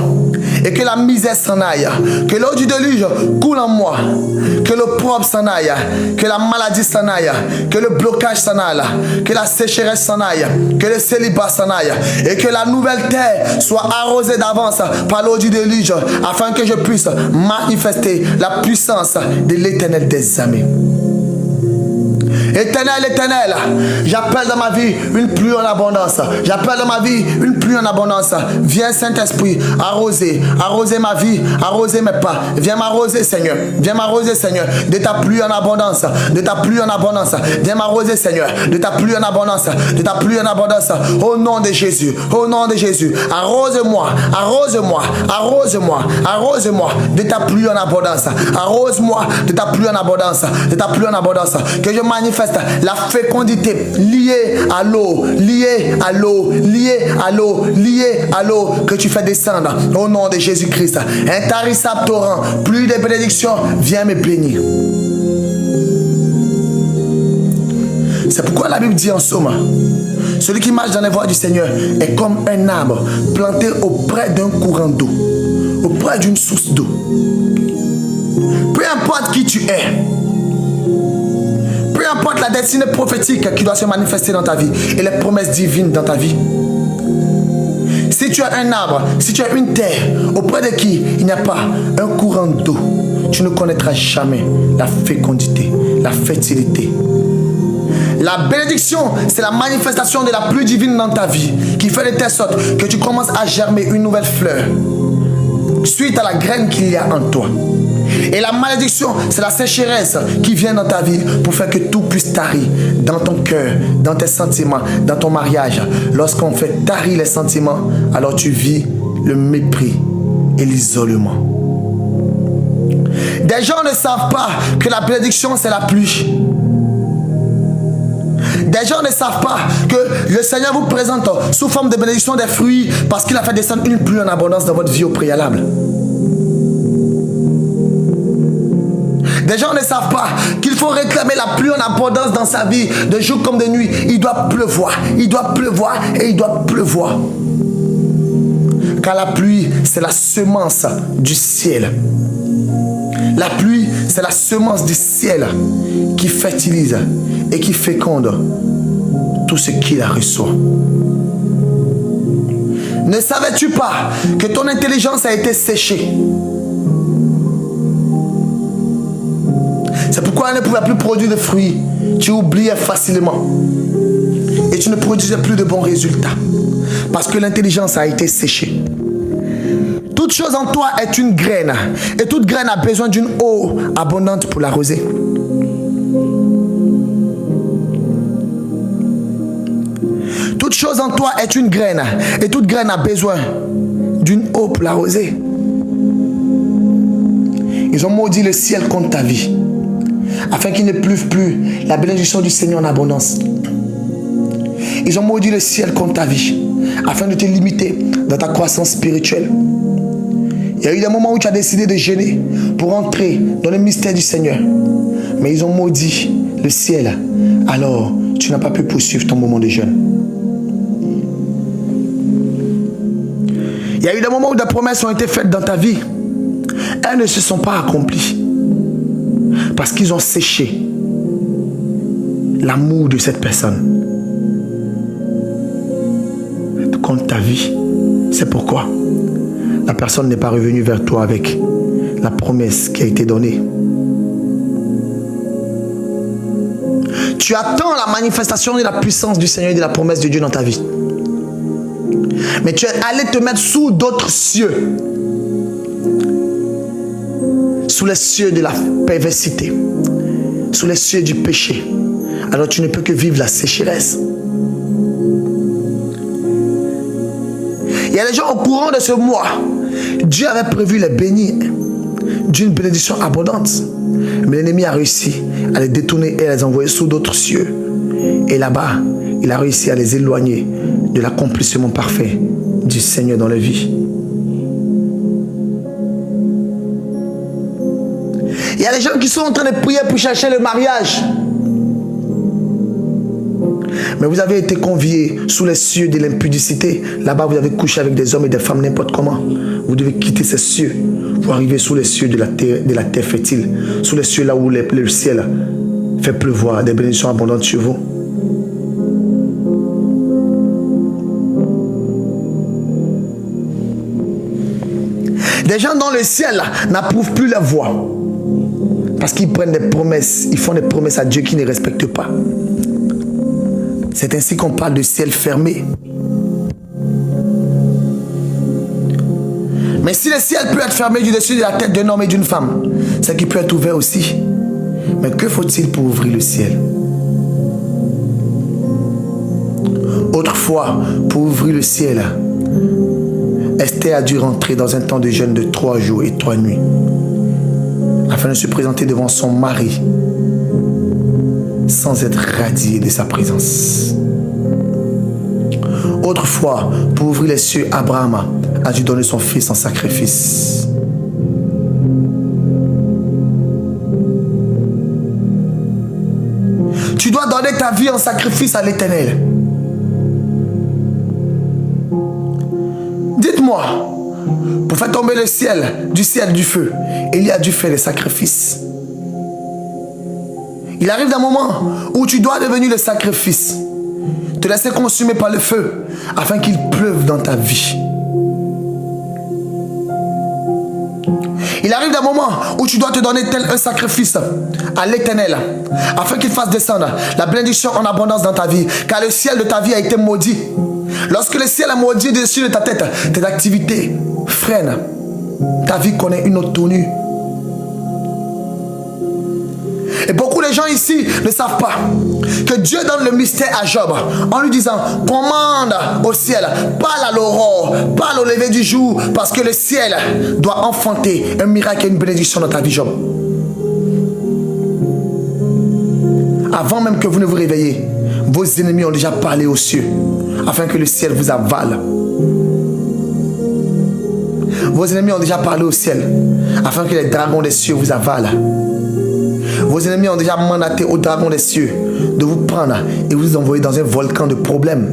et que la misère s'en aille. Que l'eau du déluge coule en moi. Que le propre s'en aille. Que la maladie s'en aille. Que le blocage s'en aille. Que la sécheresse s'en aille. Que le célibat s'en aille. Et que la nouvelle terre soit arrosée d'avance par l'eau du déluge, afin que je puisse manifester la puissance de l'Éternel des armées. Éternel, Éternel, j'appelle dans ma vie une pluie en abondance. J'appelle dans ma vie une pluie en abondance. Viens Saint-Esprit, arroser ma vie, arroser mes pas. Viens m'arroser Seigneur, viens m'arroser Seigneur, de ta pluie en abondance, de ta pluie en abondance. Viens m'arroser Seigneur, de ta pluie en abondance, de ta pluie en abondance. Au nom de Jésus, au nom de Jésus, arrose-moi, arrose-moi, arrose-moi, arrose-moi de ta pluie en abondance. Arrose-moi de ta pluie en abondance, de ta pluie en abondance. Que je manifeste la fécondité liée à l'eau, liée à l'eau, liée à l'eau, liée à l'eau que tu fais descendre au nom de Jésus-Christ. Intarissable torrent, pluie de bénédictions, viens me bénir. C'est pourquoi la Bible dit en Somme, celui qui marche dans les voies du Seigneur est comme un arbre planté auprès d'un courant d'eau, auprès d'une source d'eau. Peu importe qui tu es, peu importe la destinée prophétique qui doit se manifester dans ta vie et les promesses divines dans ta vie. Si tu as un arbre, si tu as une terre auprès de qui il n'y a pas un courant d'eau, tu ne connaîtras jamais la fécondité, la fertilité. La bénédiction, c'est la manifestation de la pluie divine dans ta vie qui fait de telle sorte que tu commences à germer une nouvelle fleur suite à la graine qu'il y a en toi. Et la malédiction, c'est la sécheresse qui vient dans ta vie pour faire que tout puisse tarir dans ton cœur, dans tes sentiments, dans ton mariage. Lorsqu'on fait tarir les sentiments, alors tu vis le mépris et l'isolement. Des gens ne savent pas que la bénédiction, c'est la pluie. Des gens ne savent pas que le Seigneur vous présente sous forme de bénédiction des fruits parce qu'il a fait descendre une pluie en abondance dans votre vie au préalable. Des gens ne savent pas qu'il faut réclamer la pluie en abondance dans sa vie, de jour comme de nuit. Il doit pleuvoir, il doit pleuvoir et il doit pleuvoir. Car la pluie, c'est la semence du ciel. La pluie, c'est la semence du ciel qui fertilise et qui féconde tout ce qu'il la reçoit. Ne savais-tu pas que ton intelligence a été séchée? C'est pourquoi elle ne pouvait plus produire de fruits. Tu oubliais facilement. Et tu ne produisais plus de bons résultats. Parce que l'intelligence a été séchée. Toute chose en toi est une graine. Et toute graine a besoin d'une eau abondante pour l'arroser. Toute chose en toi est une graine. Et toute graine a besoin d'une eau pour l'arroser. Ils ont maudit le ciel contre ta vie, afin qu'il ne pleuve plus la bénédiction du Seigneur en abondance. Ils ont maudit le ciel contre ta vie, afin de te limiter dans ta croissance spirituelle. Il y a eu des moments où tu as décidé de jeûner pour entrer dans le mystère du Seigneur. Mais ils ont maudit le ciel. Alors, tu n'as pas pu poursuivre ton moment de jeûne. Il y a eu des moments où des promesses ont été faites dans ta vie. Elles ne se sont pas accomplies. Parce qu'ils ont séché l'amour de cette personne. contre ta vie. C'est pourquoi la personne n'est pas revenue vers toi avec la promesse qui a été donnée. Tu attends la manifestation de la puissance du Seigneur et de la promesse de Dieu dans ta vie. Mais tu es allé te mettre sous d'autres cieux. Sous les cieux de la perversité. Sous les cieux du péché. Alors tu ne peux que vivre la sécheresse. Il y a des gens au courant de ce mois. Dieu avait prévu les bénir d'une bénédiction abondante. Mais l'ennemi a réussi à les détourner et à les envoyer sous d'autres cieux. Et là-bas, il a réussi à les éloigner de l'accomplissement parfait du Seigneur dans leur vie. Il y a des gens qui sont en train de prier pour chercher le mariage. Mais vous avez été conviés sous les cieux de l'impudicité. Là-bas, vous avez couché avec des hommes et des femmes n'importe comment. Vous devez quitter ces cieux pour arriver sous les cieux de la terre fertile. Sous les cieux là où le ciel fait pleuvoir des bénédictions abondantes sur vous. Des gens dans le ciel n'approuvent plus la voix. Parce qu'ils prennent des promesses. Ils font des promesses à Dieu qui ne respectent pas. C'est ainsi qu'on parle de ciel fermé. Mais si le ciel peut être fermé du dessus de la tête d'un homme et d'une femme, c'est qu'il peut être ouvert aussi. Mais que faut-il pour ouvrir le ciel? Autrefois, pour ouvrir le ciel, Esther a dû rentrer dans un temps de jeûne de 3 jours et 3 nuits, afin de se présenter devant son mari, sans être radiée de sa présence. Autrefois, pour ouvrir les cieux, Abraham a dû donner son fils en sacrifice. Tu dois donner ta vie en sacrifice à l'Éternel. Dites-moi, pour faire tomber le ciel du feu, Élie a dû faire les sacrifices. Il arrive d'un moment où tu dois devenir le sacrifice, te laisser consumer par le feu, afin qu'il pleuve dans ta vie. Il arrive d'un moment où tu dois te donner tel un sacrifice à l'Éternel, afin qu'il fasse descendre la bénédiction en abondance dans ta vie, car le ciel de ta vie a été maudit. Lorsque le ciel est maudit dessus de ta tête, tes activités freinent. Ta vie connaît une autre tournure. Et beaucoup de gens ici ne savent pas que Dieu donne le mystère à Job en lui disant: commande au ciel, parle à l'aurore, parle au lever du jour, parce que le ciel doit enfanter un miracle et une bénédiction dans ta vie, Job. Avant même que vous ne vous réveillez, vos ennemis ont déjà parlé aux cieux afin que le ciel vous avale. Vos ennemis ont déjà parlé au ciel afin que les dragons des cieux vous avalent. Vos ennemis ont déjà mandaté aux dragons des cieux de vous prendre et vous envoyer dans un volcan de problèmes.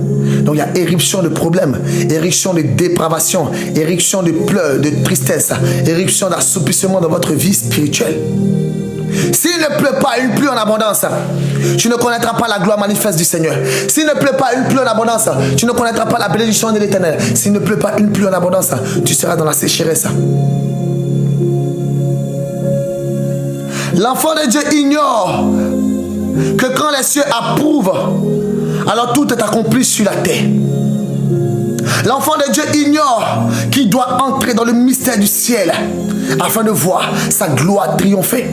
Donc il y a éruption de problèmes, éruption de dépravation, éruption de pleurs, de tristesse, éruption d'assoupissement dans votre vie spirituelle. S'il ne pleut pas une pluie en abondance, tu ne connaîtras pas la gloire manifeste du Seigneur. S'il ne pleut pas une pluie en abondance, tu ne connaîtras pas la bénédiction de l'Éternel. S'il ne pleut pas une pluie en abondance, tu seras dans la sécheresse. L'enfant de Dieu ignore que quand les cieux approuvent, alors tout est accompli sur la terre. L'enfant de Dieu ignore qu'il doit entrer dans le mystère du ciel afin de voir sa gloire triompher.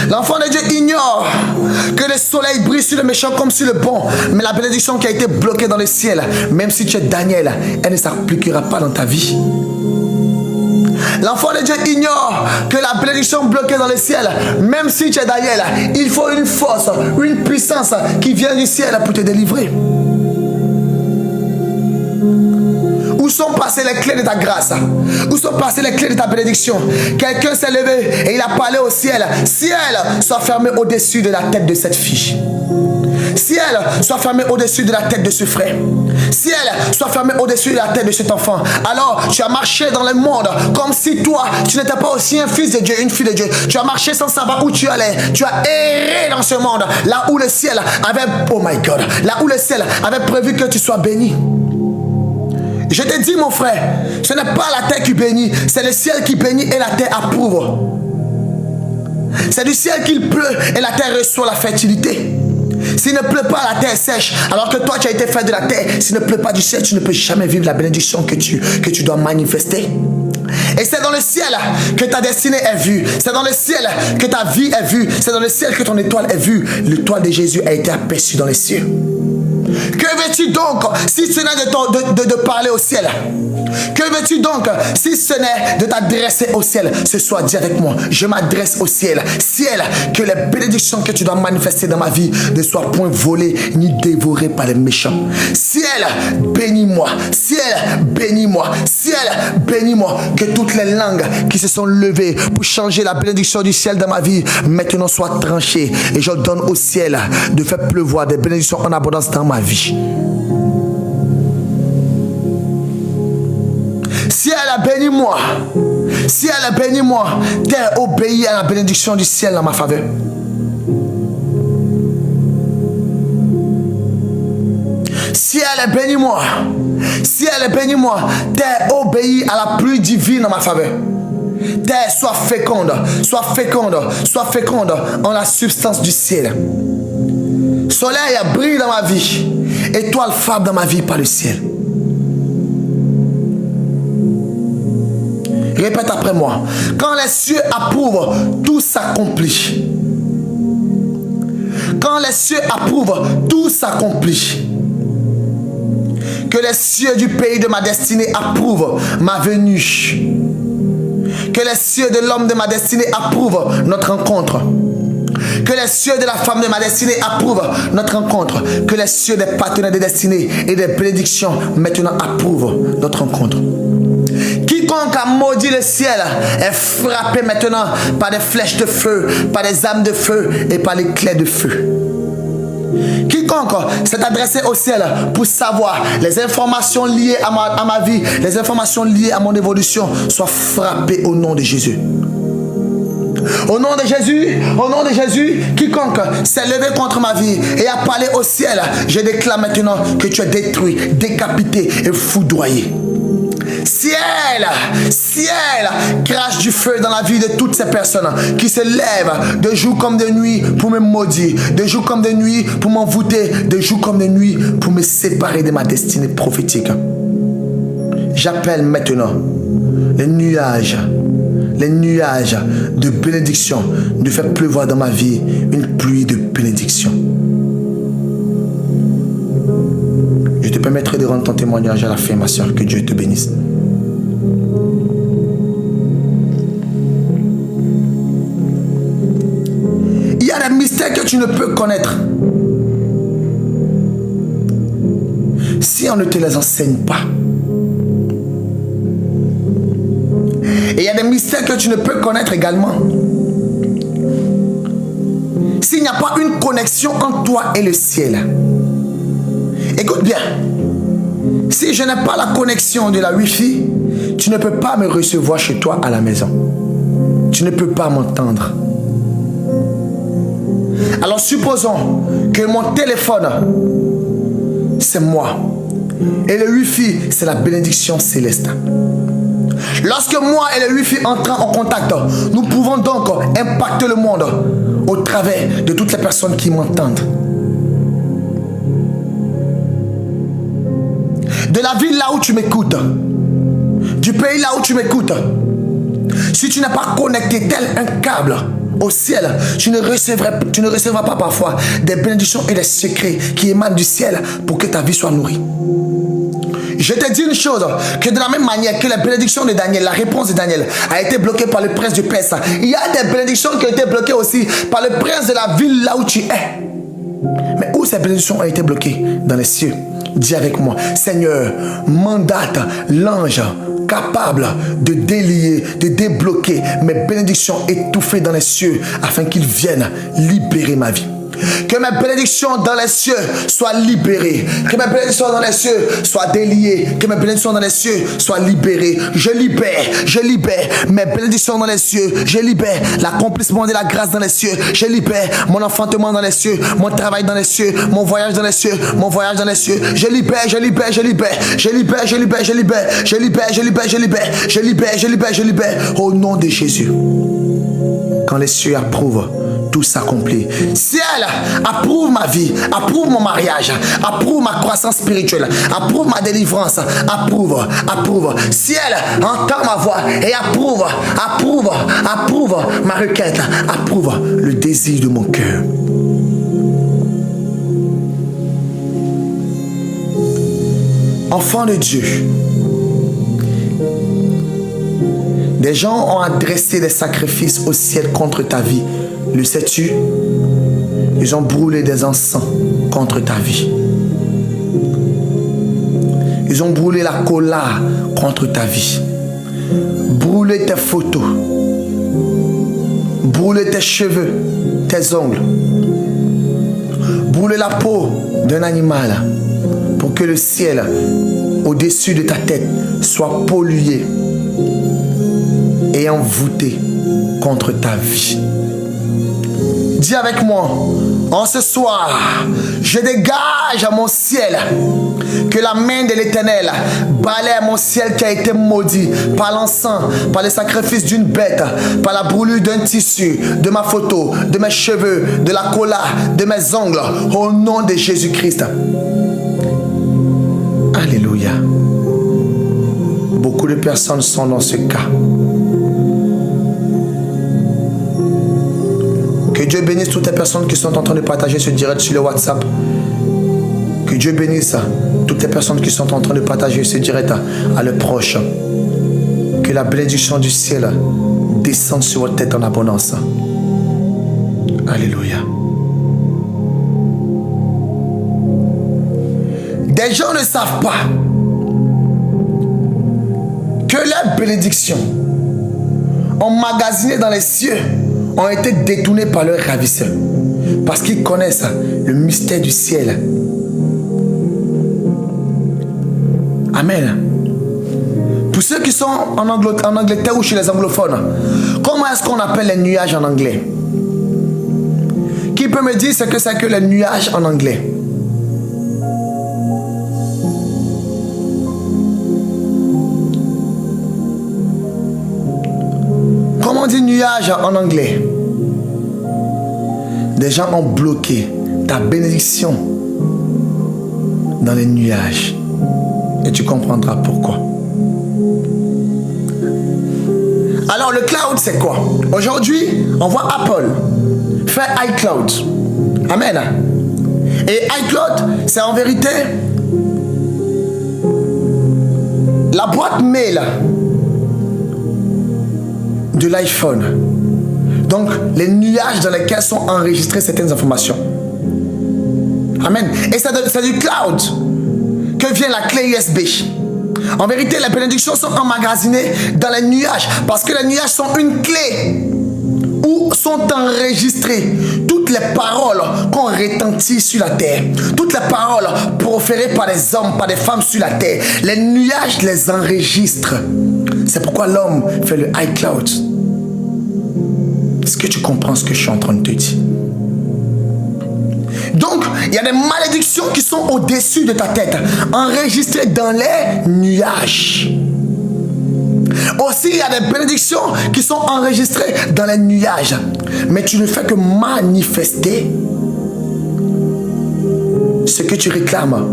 L'enfant de Dieu ignore que le soleil brille sur le méchant comme sur le bon, mais la bénédiction qui a été bloquée dans le ciel, même si tu es Daniel, elle ne s'appliquera pas dans ta vie. L'enfant de Dieu ignore que la bénédiction bloquée dans le ciel, même si tu es Daniel, il faut une force, une puissance qui vient du ciel pour te délivrer. Où sont passées les clés de ta grâce? Où sont passées les clés de ta bénédiction? Quelqu'un s'est levé et il a parlé au ciel. Ciel, sois fermé au-dessus de la tête de cette fille. Ciel, sois fermé au-dessus de la tête de ce frère. Ciel, sois fermé au-dessus de la tête de cet enfant. Alors, tu as marché dans le monde comme si toi, tu n'étais pas aussi un fils de Dieu, une fille de Dieu. Tu as marché sans savoir où tu allais. Tu as erré dans ce monde, là où le ciel avait, oh my God, là où le ciel avait prévu que tu sois béni. Je te dis mon frère, ce n'est pas la terre qui bénit, c'est le ciel qui bénit et la terre approuve. C'est du ciel qu'il pleut et la terre reçoit la fertilité. S'il ne pleut pas, la terre est sèche. Alors que toi, tu as été fait de la terre. S'il ne pleut pas du ciel, tu ne peux jamais vivre la bénédiction que tu dois manifester. Et c'est dans le ciel que ta destinée est vue. C'est dans le ciel que ta vie est vue. C'est dans le ciel que ton étoile est vue. L'étoile de Jésus a été aperçue dans les cieux. Que veux-tu donc si ce n'est de parler au ciel? Que veux-tu donc si ce n'est de t'adresser au ciel? Ce soir, dis avec moi, je m'adresse au ciel. Ciel, que les bénédictions que tu dois manifester dans ma vie ne soient point volées ni dévorées par les méchants. Ciel, bénis-moi. Ciel, bénis-moi. Ciel, bénis-moi. Que toutes les langues qui se sont levées pour changer la bénédiction du ciel dans ma vie maintenant soient tranchées. Et je donne au ciel de faire pleuvoir des bénédictions en abondance dans ma vie. Ciel, bénis-moi. Ciel, bénis-moi. Terre, obéis à la bénédiction du ciel dans ma faveur. Ciel, bénis-moi. Ciel, bénis-moi. Terre, obéis à la pluie divine dans ma faveur. Terre, sois féconde. Sois féconde. Sois féconde en la substance du ciel. Soleil, brille dans ma vie. Étoile, frappe dans ma vie par le ciel. Répète après moi. Quand les cieux approuvent, tout s'accomplit. Quand les cieux approuvent, tout s'accomplit. Que les cieux du pays de ma destinée approuvent ma venue. Que les cieux de l'homme de ma destinée approuvent notre rencontre. Que les cieux de la femme de ma destinée approuvent notre rencontre. Que les cieux des partenaires de destinée et des bénédictions maintenant approuvent notre rencontre. Quiconque a maudit le ciel est frappé maintenant par des flèches de feu, par des âmes de feu et par les clés de feu. Quiconque s'est adressé au ciel pour savoir les informations liées à ma vie, les informations liées à mon évolution, soit frappé au nom de Jésus. Au nom de Jésus, quiconque s'est levé contre ma vie et a parlé au ciel, je déclare maintenant que tu es détruit, décapité et foudroyé. Ciel, ciel, crache du feu dans la vie de toutes ces personnes qui se lèvent de jour comme de nuit pour me maudire, de jour comme de nuit pour m'envoûter, de jour comme de nuit pour me séparer de ma destinée prophétique. J'appelle maintenant les nuages de bénédiction, de faire pleuvoir dans ma vie une pluie de bénédiction. Je te permettrai de rendre ton témoignage à la fin, ma soeur. Que Dieu te bénisse. Il y a des mystères que tu ne peux connaître si on ne te les enseigne pas. Et il y a des mystères que tu ne peux connaître également s'il n'y a pas une connexion entre toi et le ciel. Écoute bien, si je n'ai pas la connexion de la Wi-Fi, tu ne peux pas me recevoir chez toi à la maison. Tu ne peux pas m'entendre. Alors supposons que mon téléphone, c'est moi. Et le Wi-Fi, c'est la bénédiction céleste. Lorsque moi et le Wi-Fi entrons en contact, nous pouvons donc impacter le monde au travers de toutes les personnes qui m'entendent. De la ville là où tu m'écoutes, du pays là où tu m'écoutes, si tu n'es pas connecté tel un câble au ciel, tu ne recevras pas parfois des bénédictions et des secrets qui émanent du ciel pour que ta vie soit nourrie. Je te dis une chose, que de la même manière que la bénédiction de Daniel, la réponse de Daniel a été bloquée par le prince du Perse, il y a des bénédictions qui ont été bloquées aussi par le prince de la ville là où tu es. Mais où ces bénédictions ont été bloquées? Dans les cieux. Dis avec moi, Seigneur, mandate l'ange capable de délier, de débloquer mes bénédictions étouffées dans les cieux afin qu'il vienne libérer ma vie. Que mes bénédictions dans les cieux soient libérées. Que mes bénédictions dans les cieux soient déliées. Que mes bénédictions dans les cieux soient libérées. Je libère mes bénédictions dans les cieux. Je libère l'accomplissement de la grâce dans les cieux. Je libère mon enfantement dans les cieux. Mon travail dans les cieux. Mon voyage dans les cieux. Mon voyage dans les cieux. Je libère. Au nom de Jésus. Quand les cieux approuvent, tout s'accomplit. Ciel, approuve ma vie, approuve mon mariage, approuve ma croissance spirituelle, approuve ma délivrance, approuve. Ciel, entends ma voix et approuve ma requête, approuve le désir de mon cœur. Enfant de Dieu, des gens ont adressé des sacrifices au ciel contre ta vie. Le sais-tu? Ils ont brûlé des encens contre ta vie. Ils ont brûlé la colère contre ta vie. Brûlé tes photos. Brûlé tes cheveux, tes ongles. Brûlé la peau d'un animal pour que le ciel au-dessus de ta tête soit pollué et envoûté contre ta vie. Dis avec moi, en ce soir, je dégage à mon ciel que la main de l'Éternel balaie mon ciel qui a été maudit par l'encens, par le sacrifice d'une bête, par la brûlure d'un tissu, de ma photo, de mes cheveux, de la colère, de mes ongles, au nom de Jésus-Christ. Alléluia. Beaucoup de personnes sont dans ce cas. Que Dieu bénisse toutes les personnes qui sont en train de partager ce direct sur le WhatsApp. Que Dieu bénisse toutes les personnes qui sont en train de partager ce direct à leurs proches. Que la bénédiction du ciel descende sur votre tête en abondance. Alléluia. Des gens ne savent pas que leurs bénédictions emmagasinées dans les cieux ont été détournés par leurs ravisseurs. Parce qu'ils connaissent le mystère du ciel. Amen. Pour ceux qui sont en Angleterre ou chez les anglophones, comment est-ce qu'on appelle les nuages en anglais? Qui peut me dire ce que c'est que les nuages en anglais? Comment on dit nuage en anglais? Des gens ont bloqué ta bénédiction dans les nuages. Et tu comprendras pourquoi. Alors le cloud c'est quoi? Aujourd'hui, on voit Apple faire iCloud. Amen. Et iCloud, c'est en vérité la boîte mail de l'iPhone. Donc les nuages dans lesquels sont enregistrées certaines informations. Amen. Et c'est du cloud que vient la clé USB. En vérité, les bénédictions sont emmagasinées dans les nuages parce que les nuages sont une clé où sont enregistrées toutes les paroles qu'on retentit sur la terre, toutes les paroles proférées par les hommes, par des femmes sur la terre. Les nuages les enregistrent. C'est pourquoi l'homme fait le iCloud. Est-ce que tu comprends ce que je suis en train de te dire? Donc, il y a des malédictions qui sont au-dessus de ta tête, enregistrées dans les nuages. Aussi, il y a des bénédictions qui sont enregistrées dans les nuages. Mais tu ne fais que manifester ce que tu réclames.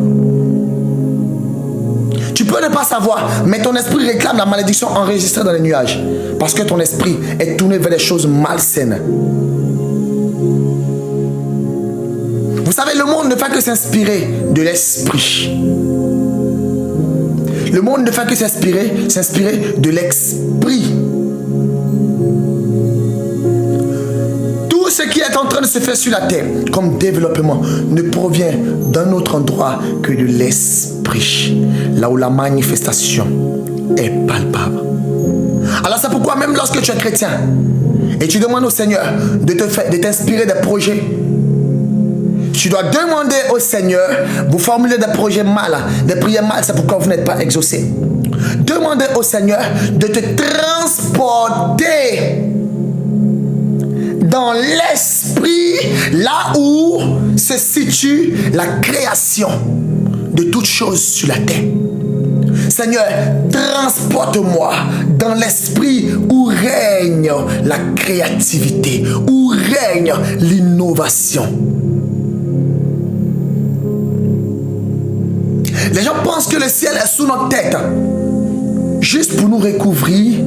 Tu peux ne pas savoir, mais ton esprit réclame la malédiction enregistrée dans les nuages. Parce que ton esprit est tourné vers des choses malsaines. Vous savez, le monde ne fait que s'inspirer de l'esprit. Le monde ne fait que s'inspirer de l'esprit. Tout ce qui est en train de se faire sur la terre comme développement ne provient d'un autre endroit que de l'esprit. Là où la manifestation est palpable. Alors c'est pourquoi même lorsque tu es chrétien et tu demandes au Seigneur de t'inspirer des projets Tu dois demander au Seigneur, vous formulez des projets mal, des prières mal, c'est pourquoi vous n'êtes pas exaucé. Demandez au Seigneur de te transporter dans l'esprit, là où se situe la création de toutes choses sur la terre. Seigneur, transporte-moi dans l'esprit où règne la créativité, où règne l'innovation. Les gens pensent que le ciel est sous notre tête, juste pour nous recouvrir,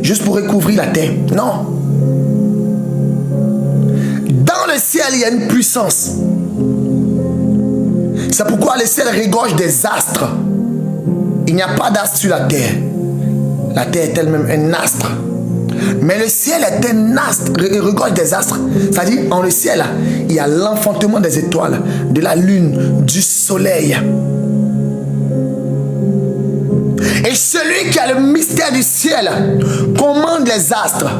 juste pour recouvrir la terre. Non. Dans le ciel, il y a une puissance. C'est pourquoi le ciel regorge des astres. Il n'y a pas d'astre sur la terre. La terre est elle-même un astre. Mais le ciel est un astre, regorge des astres. C'est-à-dire, en le ciel, il y a l'enfantement des étoiles, de la lune, du soleil. Et celui qui a le mystère du ciel commande les astres.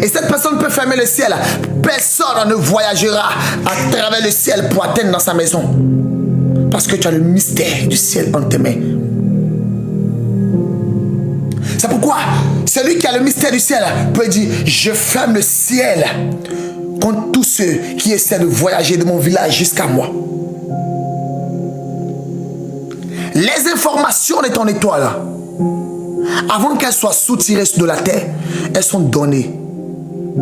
Et cette personne peut fermer le ciel. Personne ne voyagera à travers le ciel pour atteindre dans sa maison. Parce que tu as le mystère du ciel entre tes mains. C'est pourquoi celui qui a le mystère du ciel peut dire, je ferme le ciel contre tous ceux qui essaient de voyager de mon village jusqu'à moi. Les informations de ton étoile, avant qu'elles soient soutirées de la terre, elles sont données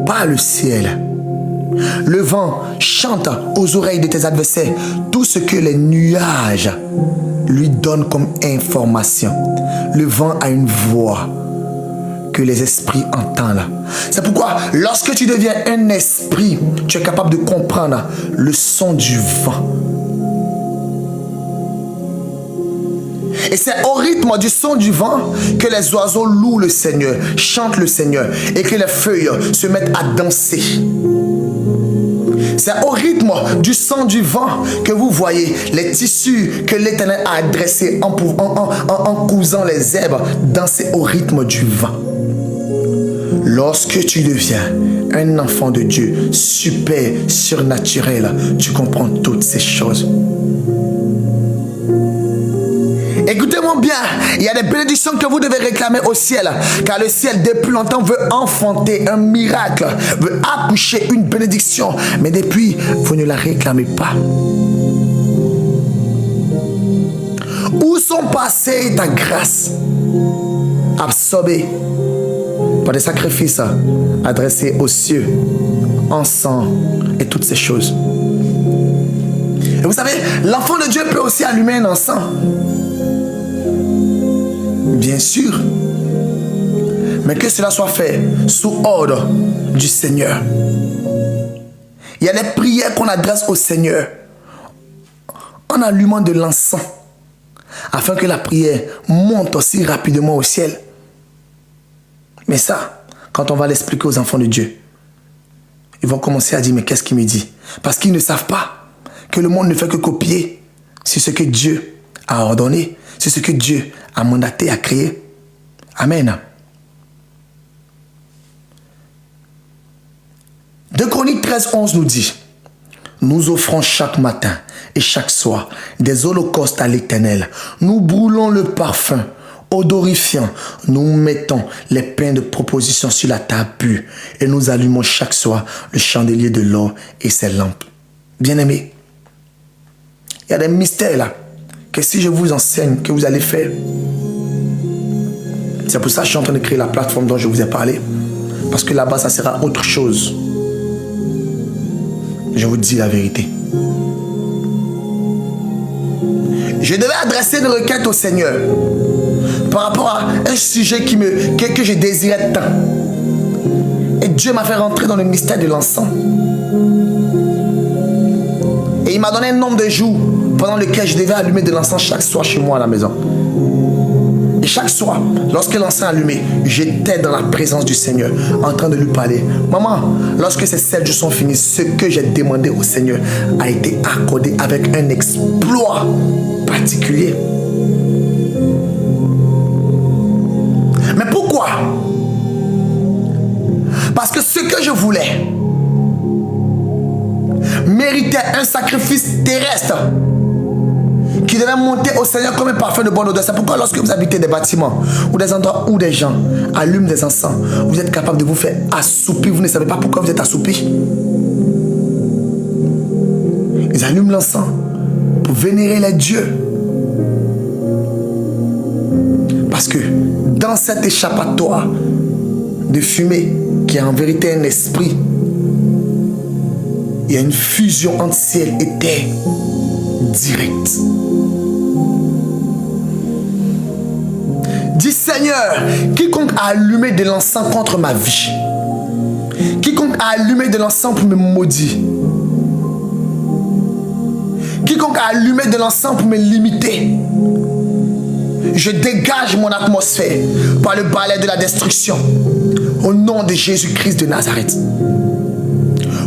par le ciel. Le vent chante aux oreilles de tes adversaires tout ce que les nuages lui donnent comme information. Le vent a une voix que les esprits entendent. C'est pourquoi lorsque tu deviens un esprit, tu es capable de comprendre le son du vent. Et c'est au rythme du son du vent que les oiseaux louent le Seigneur, chantent le Seigneur et que les feuilles se mettent à danser. C'est au rythme du son du vent que vous voyez les tissus que l'Éternel a dressés en cousant les herbes danser au rythme du vent. Lorsque tu deviens un enfant de Dieu, super, surnaturel, tu comprends toutes ces choses. Écoutez-moi bien, il y a des bénédictions que vous devez réclamer au ciel, car le ciel depuis longtemps veut enfanter un miracle, veut accoucher une bénédiction, mais depuis, vous ne la réclamez pas. Où sont passées ta grâce, absorbée par des sacrifices adressés aux cieux, en sang et toutes ces choses? Et vous savez, l'enfant de Dieu peut aussi allumer un encens. Bien sûr, mais que cela soit fait sous ordre du Seigneur. Il y a des prières qu'on adresse au Seigneur en allumant de l'encens, afin que la prière monte aussi rapidement au ciel. Mais ça, quand on va l'expliquer aux enfants de Dieu, ils vont commencer à dire, mais qu'est-ce qu'il me dit? Parce qu'ils ne savent pas que le monde ne fait que copier sur ce que Dieu a ordonné, sur ce que Dieu a mandaté à créer. Amen. 2 Chroniques 13:11 nous dit, nous offrons chaque matin et chaque soir des holocaustes à l'Éternel. Nous brûlons le parfum odorifiant. Nous mettons les pains de proposition sur la table pure et nous allumons chaque soir le chandelier de l'or et ses lampes. Bien-aimés, il y a des mystères là que si je vous enseigne, que vous allez faire. C'est pour ça que je suis en train de créer la plateforme dont je vous ai parlé. Parce que là-bas, ça sera autre chose. Je vous dis la vérité. Je devais adresser une requête au Seigneur par rapport à un sujet que je désirais tant. Et Dieu m'a fait rentrer dans le mystère de l'encens. Et il m'a donné un nombre de jours pendant lequel je devais allumer de l'encens chaque soir chez moi à la maison. Et chaque soir, lorsque l'encens allumé, j'étais dans la présence du Seigneur, en train de lui parler. Maman, lorsque ces 7 jours sont finis, ce que j'ai demandé au Seigneur a été accordé avec un exploit particulier. Mais pourquoi? Parce que ce que je voulais méritait un sacrifice terrestre qui devait monter au Seigneur comme un parfum de bonne odeur. C'est pourquoi lorsque vous habitez des bâtiments ou des endroits où des gens allument des encens, vous êtes capable de vous faire assoupir. Vous ne savez pas pourquoi vous êtes assoupi. Ils allument l'encens pour vénérer les dieux. Parce que dans cet échappatoire de fumée, qui est en vérité un esprit, il y a une fusion entre ciel et terre directe. Dis Seigneur, quiconque a allumé de l'encens contre ma vie, quiconque a allumé de l'encens pour me maudire, quiconque a allumé de l'encens pour me limiter, je dégage mon atmosphère par le balai de la destruction. Au nom de Jésus-Christ de Nazareth.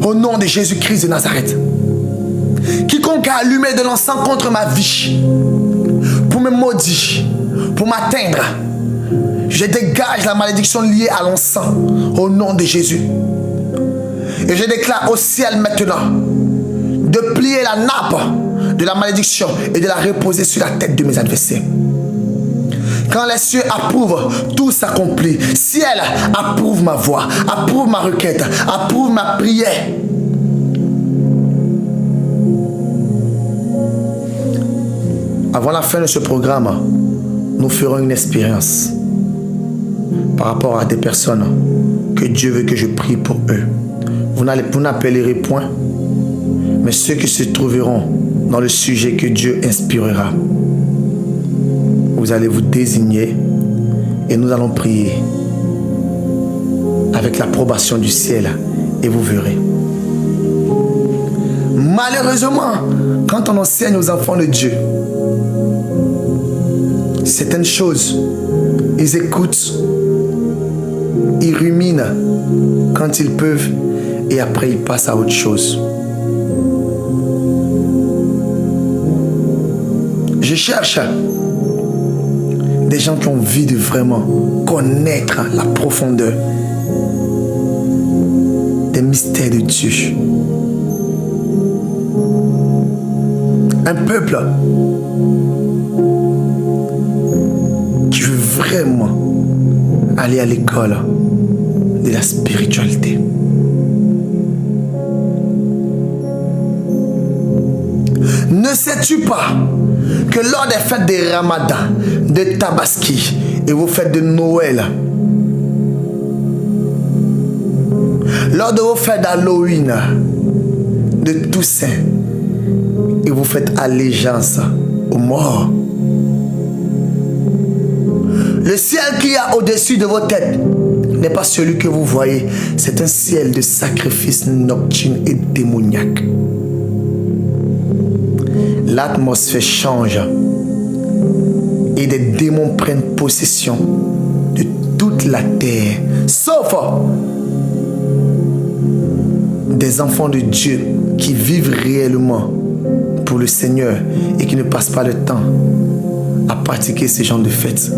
Au nom de Jésus-Christ de Nazareth. Quiconque a allumé de l'encens contre ma vie, pour me maudire, pour m'atteindre, je dégage la malédiction liée à l'encens. Au nom de Jésus. Et je déclare au ciel maintenant de plier la nappe de la malédiction et de la reposer sur la tête de mes adversaires. Quand les cieux approuvent, tout s'accomplit. Ciel, approuve ma voix, approuve ma requête, approuve ma prière. Avant la fin de ce programme, nous ferons une expérience par rapport à des personnes que Dieu veut que je prie pour eux. Vous n'appellerez point, mais ceux qui se trouveront dans le sujet que Dieu inspirera. Vous allez vous désigner et nous allons prier avec l'approbation du ciel et vous verrez. Malheureusement, quand on enseigne aux enfants de Dieu certaines choses, ils écoutent, ils ruminent quand ils peuvent et après ils passent à autre chose. Je cherche des gens qui ont envie de vraiment connaître la profondeur des mystères de Dieu. Un peuple qui veut vraiment aller à l'école de la spiritualité. Ne sais-tu pas que lors des fêtes de Ramadan, de Tabaski et vos fêtes de Noël, lors de vos fêtes d'Halloween, de Toussaint, et vous faites allégeance aux morts, le ciel qu'il y a au-dessus de vos têtes n'est pas celui que vous voyez. C'est un ciel de sacrifices nocturnes et démoniaques. L'atmosphère change et des démons prennent possession de toute la terre, sauf des enfants de Dieu qui vivent réellement pour le Seigneur et qui ne passent pas le temps à pratiquer ce genre de fêtes.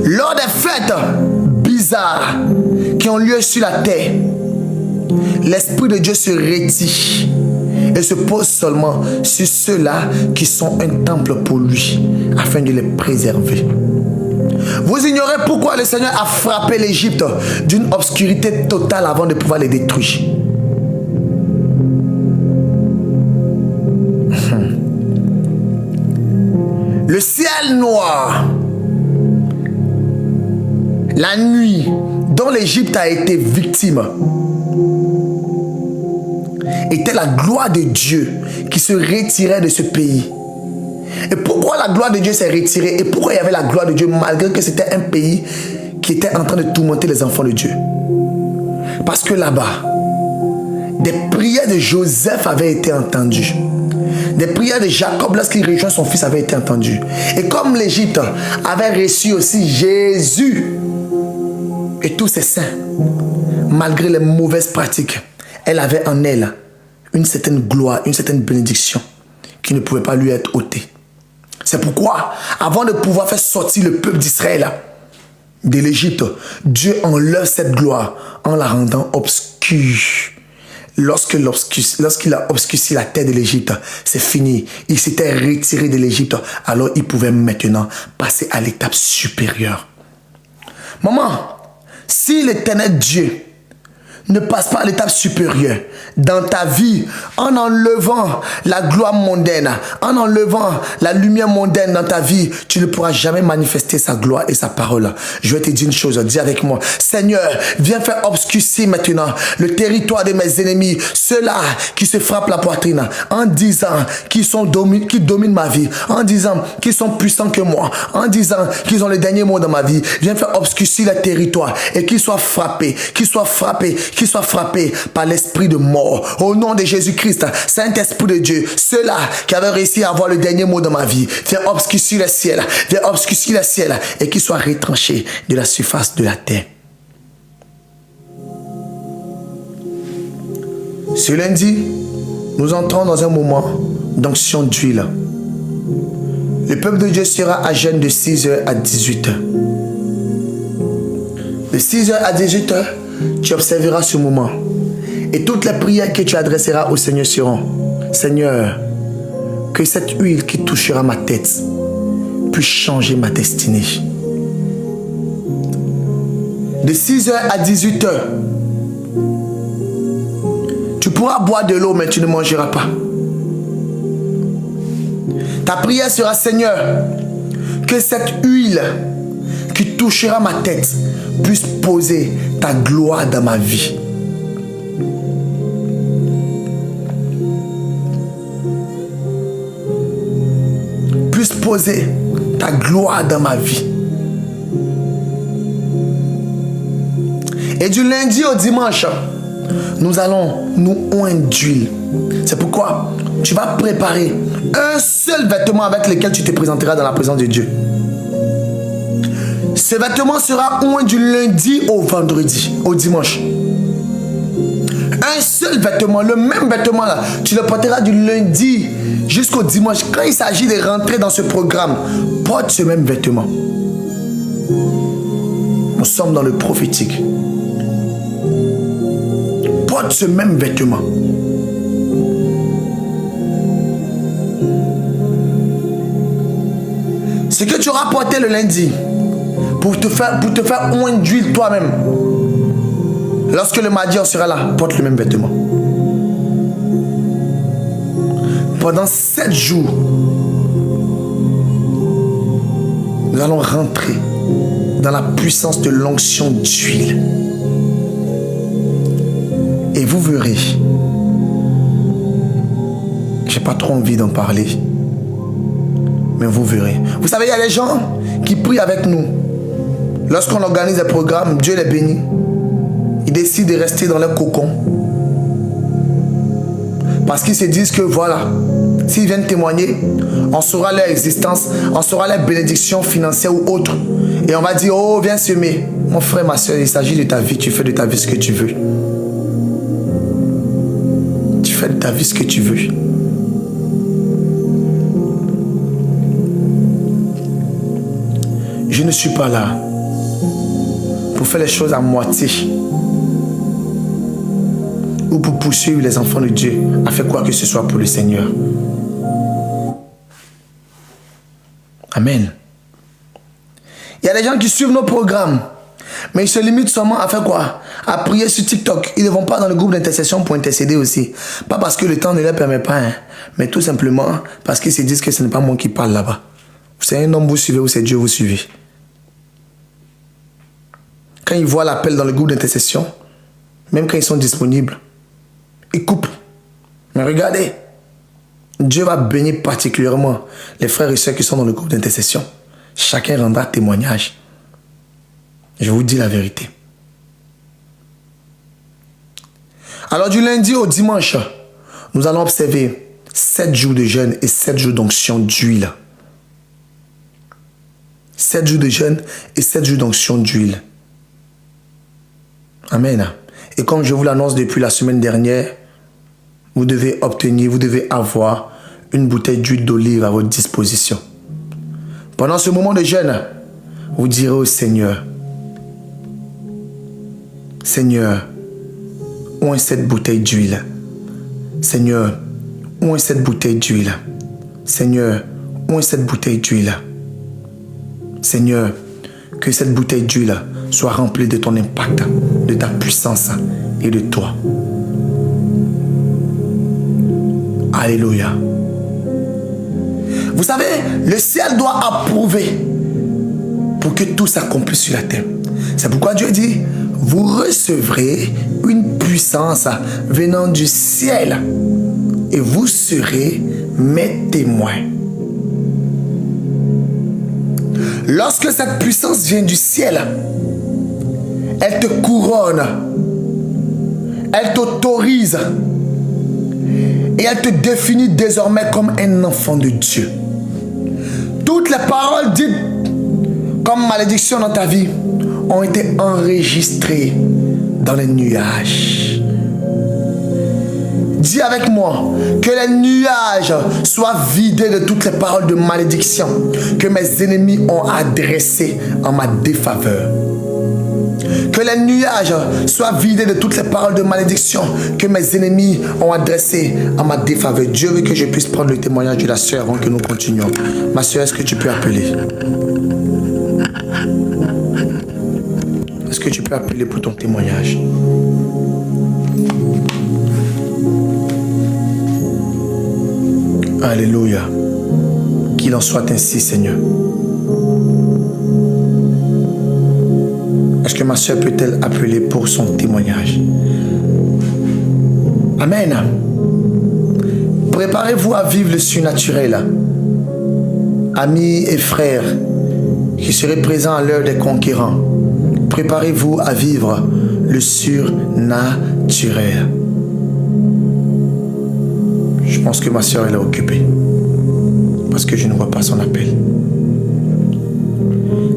Lors des fêtes bizarres qui ont lieu sur la terre, l'Esprit de Dieu se retire et se pose seulement sur ceux-là qui sont un temple pour lui, afin de les préserver. Vous ignorez pourquoi le Seigneur a frappé l'Égypte d'une obscurité totale avant de pouvoir les détruire. Le ciel noir, la nuit dont l'Égypte a été victime, était la gloire de Dieu qui se retirait de ce pays. Et pourquoi la gloire de Dieu s'est retirée? Et pourquoi il y avait la gloire de Dieu malgré que c'était un pays qui était en train de tourmenter les enfants de Dieu? Parce que là-bas, des prières de Joseph avaient été entendues. Des prières de Jacob lorsqu'il rejoint son fils avaient été entendues. Et comme l'Égypte avait reçu aussi Jésus et tous ses saints, malgré les mauvaises pratiques, elle avait en elle une certaine gloire, une certaine bénédiction qui ne pouvait pas lui être ôtée. C'est pourquoi, avant de pouvoir faire sortir le peuple d'Israël de l'Égypte, Dieu enlève cette gloire en la rendant obscure. lorsqu'il a obscurci la terre de l'Égypte, c'est fini. Il s'était retiré de l'Égypte. Alors il pouvait maintenant passer à l'étape supérieure. Maman, si l'Éternel Dieu ne passe pas à l'étape supérieure dans ta vie, en enlevant la gloire mondaine, en enlevant la lumière mondaine dans ta vie, tu ne pourras jamais manifester sa gloire et sa parole. Je vais te dire une chose, dis avec moi, Seigneur, viens faire obscurcir maintenant le territoire de mes ennemis, ceux-là qui se frappent la poitrine, en disant qu'ils dominent ma vie, en disant qu'ils sont puissants que moi, en disant qu'ils ont le dernier mot dans ma vie. Viens faire obscurcir le territoire et qu'ils soient frappés, par l'esprit de mort. Au nom de Jésus-Christ, Saint-Esprit de Dieu, ceux-là qui avaient réussi à avoir le dernier mot dans ma vie, viens obscurcir le ciel, et qu'ils soient retranchés de la surface de la terre. Ce lundi, nous entrons dans un moment d'onction d'huile. Le peuple de Dieu sera à jeûne de 6h à 18h. De 6h à 18h, tu observeras ce moment. Et toutes les prières que tu adresseras au Seigneur seront: Seigneur, que cette huile qui touchera ma tête puisse changer ma destinée. De 6h à 18h, tu pourras boire de l'eau, mais tu ne mangeras pas. Ta prière sera: Seigneur, que cette huile qui touchera ma tête puisse poser ta gloire dans ma vie. Puisse poser ta gloire dans ma vie. Et du lundi au dimanche, nous allons nous oindre d'huile. C'est pourquoi tu vas préparer un seul vêtement avec lequel tu te présenteras dans la présence de Dieu. Ce vêtement sera oint du lundi au vendredi, au dimanche. Un seul vêtement, le même vêtement là, tu le porteras du lundi jusqu'au dimanche. Quand il s'agit de rentrer dans ce programme, porte ce même vêtement. Nous sommes dans le prophétique. Porte ce même vêtement. Ce que tu auras porté le lundi, pour te faire oindre d'huile toi-même. Lorsque le mardi on sera là, porte le même vêtement. Pendant 7 jours, nous allons rentrer dans la puissance de l'onction d'huile. Et vous verrez, j'ai pas trop envie d'en parler, mais vous verrez. Vous savez, il y a des gens qui prient avec nous. Lorsqu'on organise des programmes, Dieu les bénit. Ils décident de rester dans leur cocon. Parce qu'ils se disent que voilà, s'ils viennent témoigner, on saura leur existence, on saura leur bénédiction financière ou autre. Et on va dire: oh, viens semer. Mon frère, ma soeur, il s'agit de ta vie. Tu fais de ta vie ce que tu veux. Tu fais de ta vie ce que tu veux. Je ne suis pas là pour faire les choses à moitié ou pour poursuivre les enfants de Dieu à faire quoi que ce soit pour le Seigneur. Amen. Il y a des gens qui suivent nos programmes, mais ils se limitent seulement à faire quoi? À prier sur TikTok. Ils ne vont pas dans le groupe d'intercession pour intercéder aussi. Pas parce que le temps ne leur permet pas, hein, mais tout simplement parce qu'ils se disent que ce n'est pas moi qui parle là-bas. C'est un homme vous suivez ou c'est Dieu vous suivez. Quand ils voient l'appel dans le groupe d'intercession, même quand ils sont disponibles, ils coupent. Mais regardez, Dieu va bénir particulièrement les frères et sœurs qui sont dans le groupe d'intercession. Chacun rendra témoignage. Je vous dis la vérité. Alors du lundi au dimanche, nous allons observer 7 jours de jeûne et 7 jours d'onction d'huile. 7 jours de jeûne et 7 jours d'onction d'huile. Amen. Et comme je vous l'annonce depuis la semaine dernière, vous devez avoir une bouteille d'huile d'olive à votre disposition. Pendant ce moment de jeûne, vous direz au Seigneur: Seigneur, où est cette bouteille d'huile? Seigneur, où est cette bouteille d'huile? Seigneur, où est cette bouteille d'huile? Seigneur, que cette bouteille d'huile soit remplie de ton impact, de ta puissance et de toi. Alléluia. Vous savez, le ciel doit approuver pour que tout s'accomplisse sur la terre. C'est pourquoi Dieu dit, vous recevrez une puissance venant du ciel et vous serez mes témoins. Lorsque cette puissance vient du ciel, elle te couronne, elle t'autorise et elle te définit désormais comme un enfant de Dieu. Toutes les paroles dites comme malédiction dans ta vie ont été enregistrées dans les nuages. Dis avec moi que les nuages soient vidés de toutes les paroles de malédiction que mes ennemis ont adressées en ma défaveur. Que les nuages soient vidés de toutes les paroles de malédiction que mes ennemis ont adressées en ma défaveur. Dieu veut que je puisse prendre le témoignage de la sœur avant que nous continuions. Ma sœur, est-ce que tu peux appeler? Est-ce que tu peux appeler pour ton témoignage? Alléluia. Qu'il en soit ainsi, Seigneur. Est-ce que ma soeur peut-elle appeler pour son témoignage? Amen. Préparez-vous à vivre le surnaturel. Amis et frères qui seraient présents à l'heure des conquérants, préparez-vous à vivre le surnaturel. Je pense que ma soeur elle est occupée parce que je ne vois pas son appel.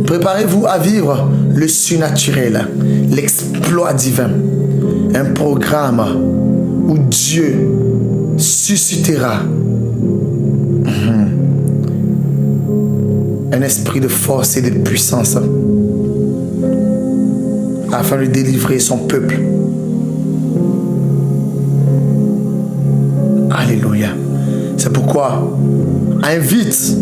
Préparez-vous à vivre le surnaturel, l'exploit divin, un programme où Dieu suscitera un esprit de force et de puissance afin de délivrer son peuple. Alléluia. C'est pourquoi invite.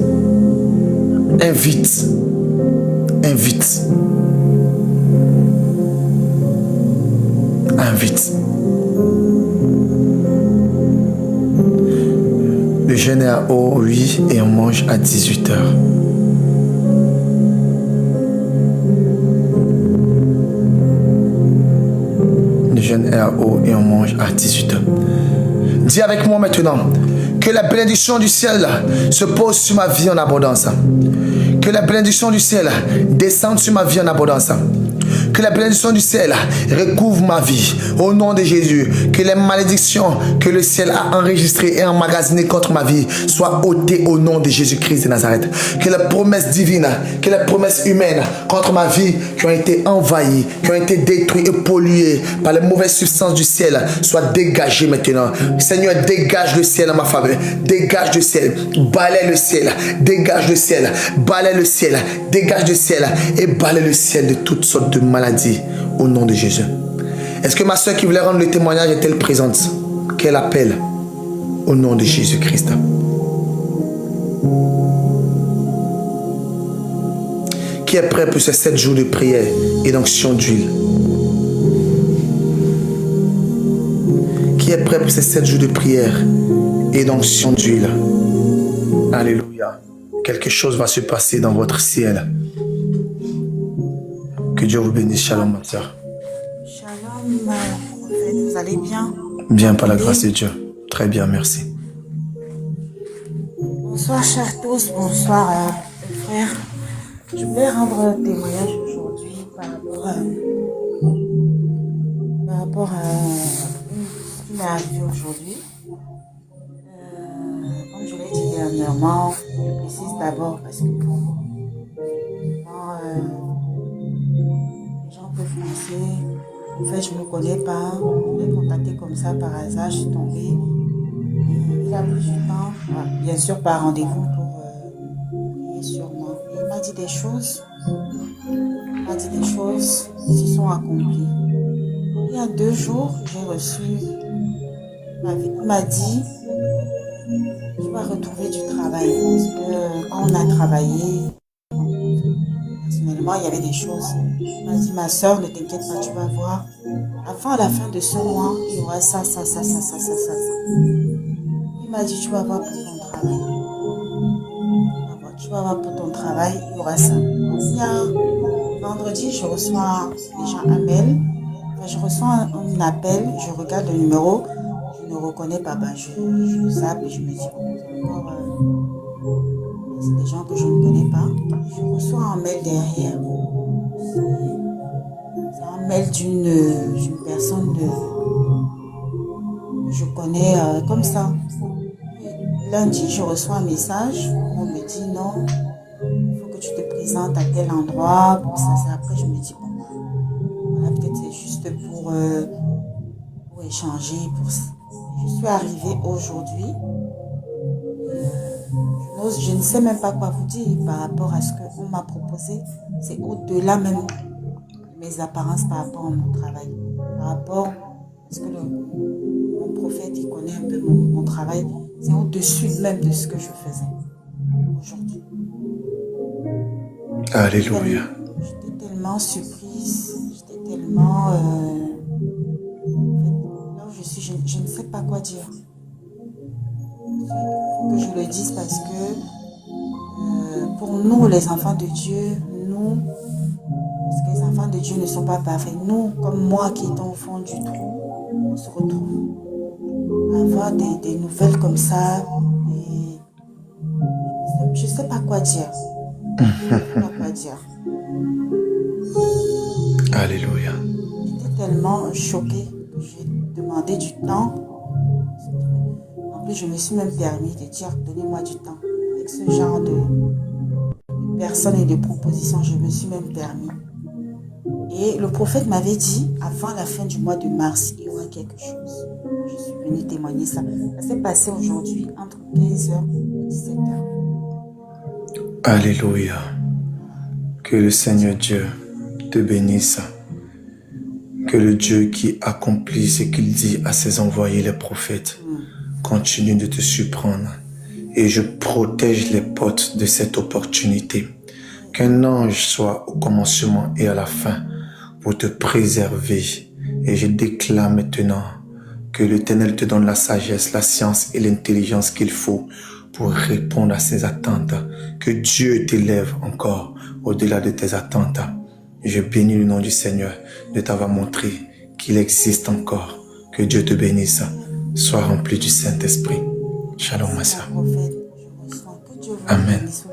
Le jeûne est à eau, oui, et on mange à 18h. Le jeûne est à eau et on mange à 18h. Dis avec moi maintenant que la bénédiction du ciel se pose sur ma vie en abondance. Que la bénédiction du ciel descende sur ma vie en abondance. Que la bénédiction du ciel recouvre ma vie au nom de Jésus. Que les malédictions que le ciel a enregistrées et emmagasinées contre ma vie soient ôtées au nom de Jésus-Christ de Nazareth. Que les promesses divines, que les promesses humaines contre ma vie qui ont été envahies, qui ont été détruites et polluées par les mauvaises substances du ciel soient dégagées maintenant. Seigneur, dégage le ciel en ma faveur. Dégage le ciel. Balaie le ciel. Dégage le ciel. Balaie le ciel. Dégage le ciel. Et balaie le ciel de toutes sortes de maladies au nom de Jésus. Est-ce que ma soeur qui voulait rendre le témoignage est-elle présente? Qu'elle appelle au nom de Jésus-Christ. Qui est prêt pour ces 7 jours de prière et d'onction d'huile? Qui est prêt pour ces 7 jours de prière et d'onction d'huile? Alléluia. Quelque chose va se passer dans votre ciel. Que Dieu vous bénisse. Shalom, ma soeur. Shalom, prophète, vous allez bien? Bien, par la grâce de Dieu. Très bien, merci. Bonsoir, chers tous. Bonsoir, frères. Je voulais rendre un témoignage aujourd'hui par rapport à ce qui m'est arrivé aujourd'hui. Comme je l'ai dit dernièrement, je précise d'abord parce que les gens peuvent penser, en fait, je ne me connais pas, je l'ai contacté comme ça par hasard, je suis tombée. Et il a pris du temps, bien sûr par rendez-vous pour prier sur moi. Et il m'a dit des choses qui se sont accomplies. Il y a 2 jours, j'ai reçu, il m'a dit, tu vas retrouver du travail. Parce que quand on a travaillé, personnellement, il y avait des choses. Il m'a dit, ma soeur, ne t'inquiète pas, tu vas voir. Avant la fin de ce mois, il y aura ça, ça, ça, ça, ça, ça, ça, ça. Il m'a dit, tu vas voir pour ton travail. Tu vas voir pour ton travail, il y aura ça. Il y a vendredi, je reçois déjà un mail. Enfin, je reçois un appel, je regarde le numéro, je ne reconnais pas. Ben, je zappe et je me dis, encore, c'est des gens que je ne connais pas. Je reçois un mail derrière. C'est un mail d'une personne que je connais comme ça. Lundi, je reçois un message où on me dit non, il faut que tu te présentes à tel endroit, pour ça, ça. Après, je me dis, bon, voilà, peut-être c'est juste pour échanger. Je suis arrivée aujourd'hui. Je ne sais même pas quoi vous dire par rapport à ce qu'on m'a proposé. C'est au-delà même de mes apparences par rapport à mon travail. Par rapport à ce que mon prophète, il connaît un peu mon travail. C'est au-dessus même de ce que je faisais aujourd'hui. Alléluia. J'étais tellement surprise. J'étais tellement... là où je suis, je ne sais pas quoi dire. Il faut que je le dise parce que pour nous, les enfants de Dieu, parce que les enfants de Dieu ne sont pas parfaits, nous, comme moi qui étant au fond du trou, on se retrouve à avoir des nouvelles comme ça. Je ne sais pas quoi dire. Je ne sais pas quoi dire. Alléluia. J'étais tellement choquée que j'ai demandé du temps. En plus, je me suis même permis de dire, donnez-moi du temps. Avec ce genre de personnes et de propositions, je me suis même permis. Et le prophète m'avait dit, avant la fin du mois de mars, il y aura quelque chose. Je suis venue témoigner ça. Ça s'est passé aujourd'hui entre 15h et 17h. Alléluia. Que le Seigneur Dieu te bénisse. Que le Dieu qui accomplit ce qu'il dit à ses envoyés, les prophètes, continue de te surprendre. Et je protège les portes de cette opportunité. Qu'un ange soit au commencement et à la fin pour te préserver. Et je déclare maintenant que l'Éternel te donne la sagesse, la science et l'intelligence qu'il faut pour répondre à ses attentes. Que Dieu t'élève encore au-delà de tes attentes. Je bénis le nom du Seigneur de t'avoir montré qu'il existe encore. Que Dieu te bénisse. Sois rempli du Saint-Esprit. Shalom, ma soeur. Que Dieu vous Amen. bénisse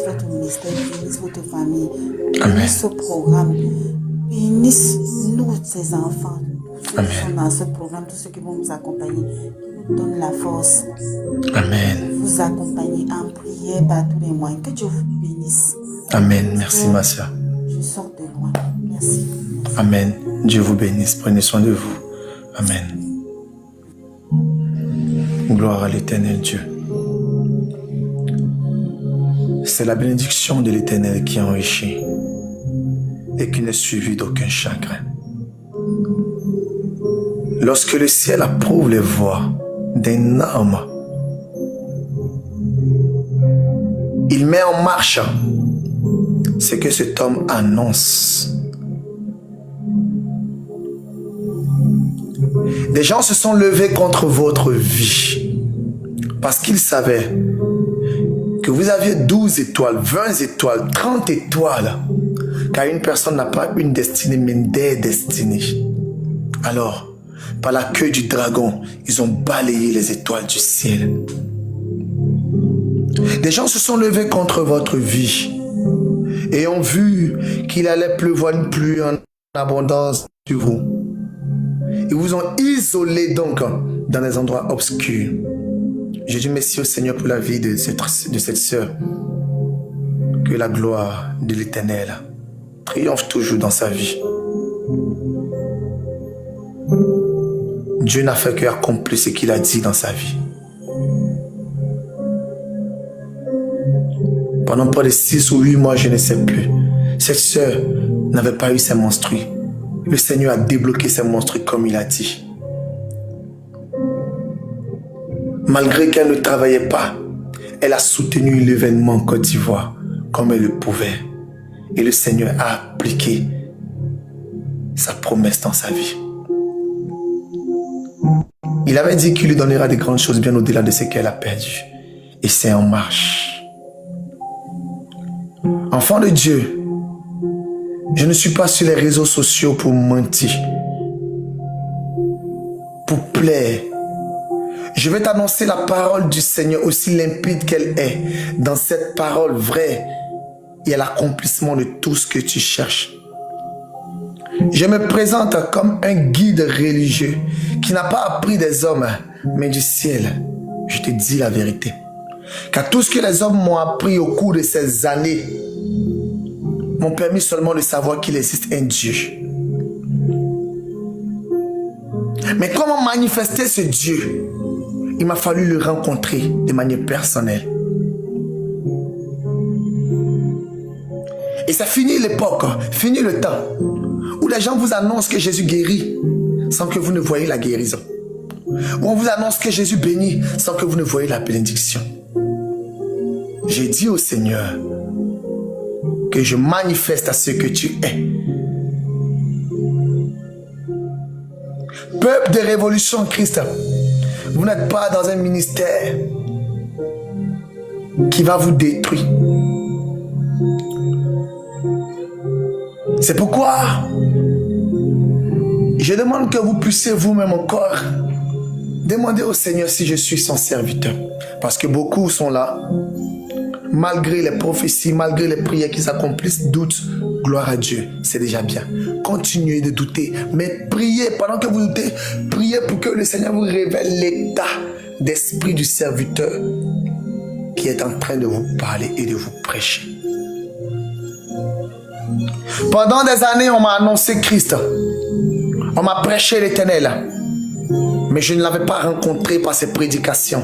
votre ministère, bénisse votre famille, Amen. bénisse ce programme, bénisse nous, ces enfants, tous ceux Amen. qui sont dans ce programme, tous ceux qui vont nous accompagner, qui nous donnent la force. Amen. Vous accompagner en prière par tous les moyens. Que Dieu vous bénisse. Amen. Merci, ma soeur. Je sors de loin. Merci. Amen. Dieu vous bénisse. Prenez soin de vous. Amen. Gloire à l'Éternel Dieu. C'est la bénédiction de l'Éternel qui enrichit et qui n'est suivie d'aucun chagrin. Lorsque le ciel approuve les voix d'un homme, il met en marche ce que cet homme annonce. Des gens se sont levés contre votre vie parce qu'ils savaient que vous aviez 12 étoiles, 20 étoiles, 30 étoiles, car une personne n'a pas une destinée, mais des destinées. Alors, par la queue du dragon, ils ont balayé les étoiles du ciel. Des gens se sont levés contre votre vie et ont vu qu'il allait pleuvoir une pluie en abondance sur vous. Ils vous ont isolé donc dans des endroits obscurs. Je dis merci au Seigneur pour la vie de cette sœur. Que la gloire de l'Éternel triomphe toujours dans sa vie. Dieu n'a fait qu'accomplir ce qu'il a dit dans sa vie. Pendant près de 6 ou 8 mois, je ne sais plus, cette sœur n'avait pas eu ses menstrues. le Seigneur a débloqué ces monstres comme il a dit. Malgré qu'elle ne travaillait pas, elle a soutenu l'événement en Côte d'Ivoire comme elle le pouvait. Et le Seigneur a appliqué sa promesse dans sa vie. Il avait dit qu'il lui donnera des grandes choses bien au-delà de ce qu'elle a perdu. Et c'est en marche. Enfant de Dieu, je ne suis pas sur les réseaux sociaux pour mentir, pour plaire. Je vais t'annoncer la parole du Seigneur aussi limpide qu'elle est. Dans cette parole vraie, il y a l'accomplissement de tout ce que tu cherches. Je me présente comme un guide religieux qui n'a pas appris des hommes, mais du ciel. Je te dis la vérité. Car tout ce que les hommes m'ont appris au cours de ces années m'ont permis seulement de savoir qu'il existe un Dieu. Mais comment manifester ce Dieu? Il m'a fallu le rencontrer de manière personnelle. Et c'est fini l'époque, fini le temps où les gens vous annoncent que Jésus guérit sans que vous ne voyez la guérison. Où on vous annonce que Jésus bénit sans que vous ne voyez la bénédiction. J'ai dit au Seigneur que je manifeste à ce que tu es. Peuple de Révolution Christ, vous n'êtes pas dans un ministère qui va vous détruire. C'est pourquoi je demande que vous puissiez vous-même encore demander au Seigneur si je suis son serviteur. Parce que beaucoup sont là, malgré les prophéties, malgré les prières qui s'accomplissent, doutent. Gloire à Dieu, c'est déjà bien. Continuez de douter, mais priez pendant que vous doutez. Priez pour que le Seigneur vous révèle l'état d'esprit du serviteur qui est en train de vous parler et de vous prêcher. Pendant des années, on m'a annoncé Christ. On m'a prêché l'Éternel. Mais je ne l'avais pas rencontré par ses prédications.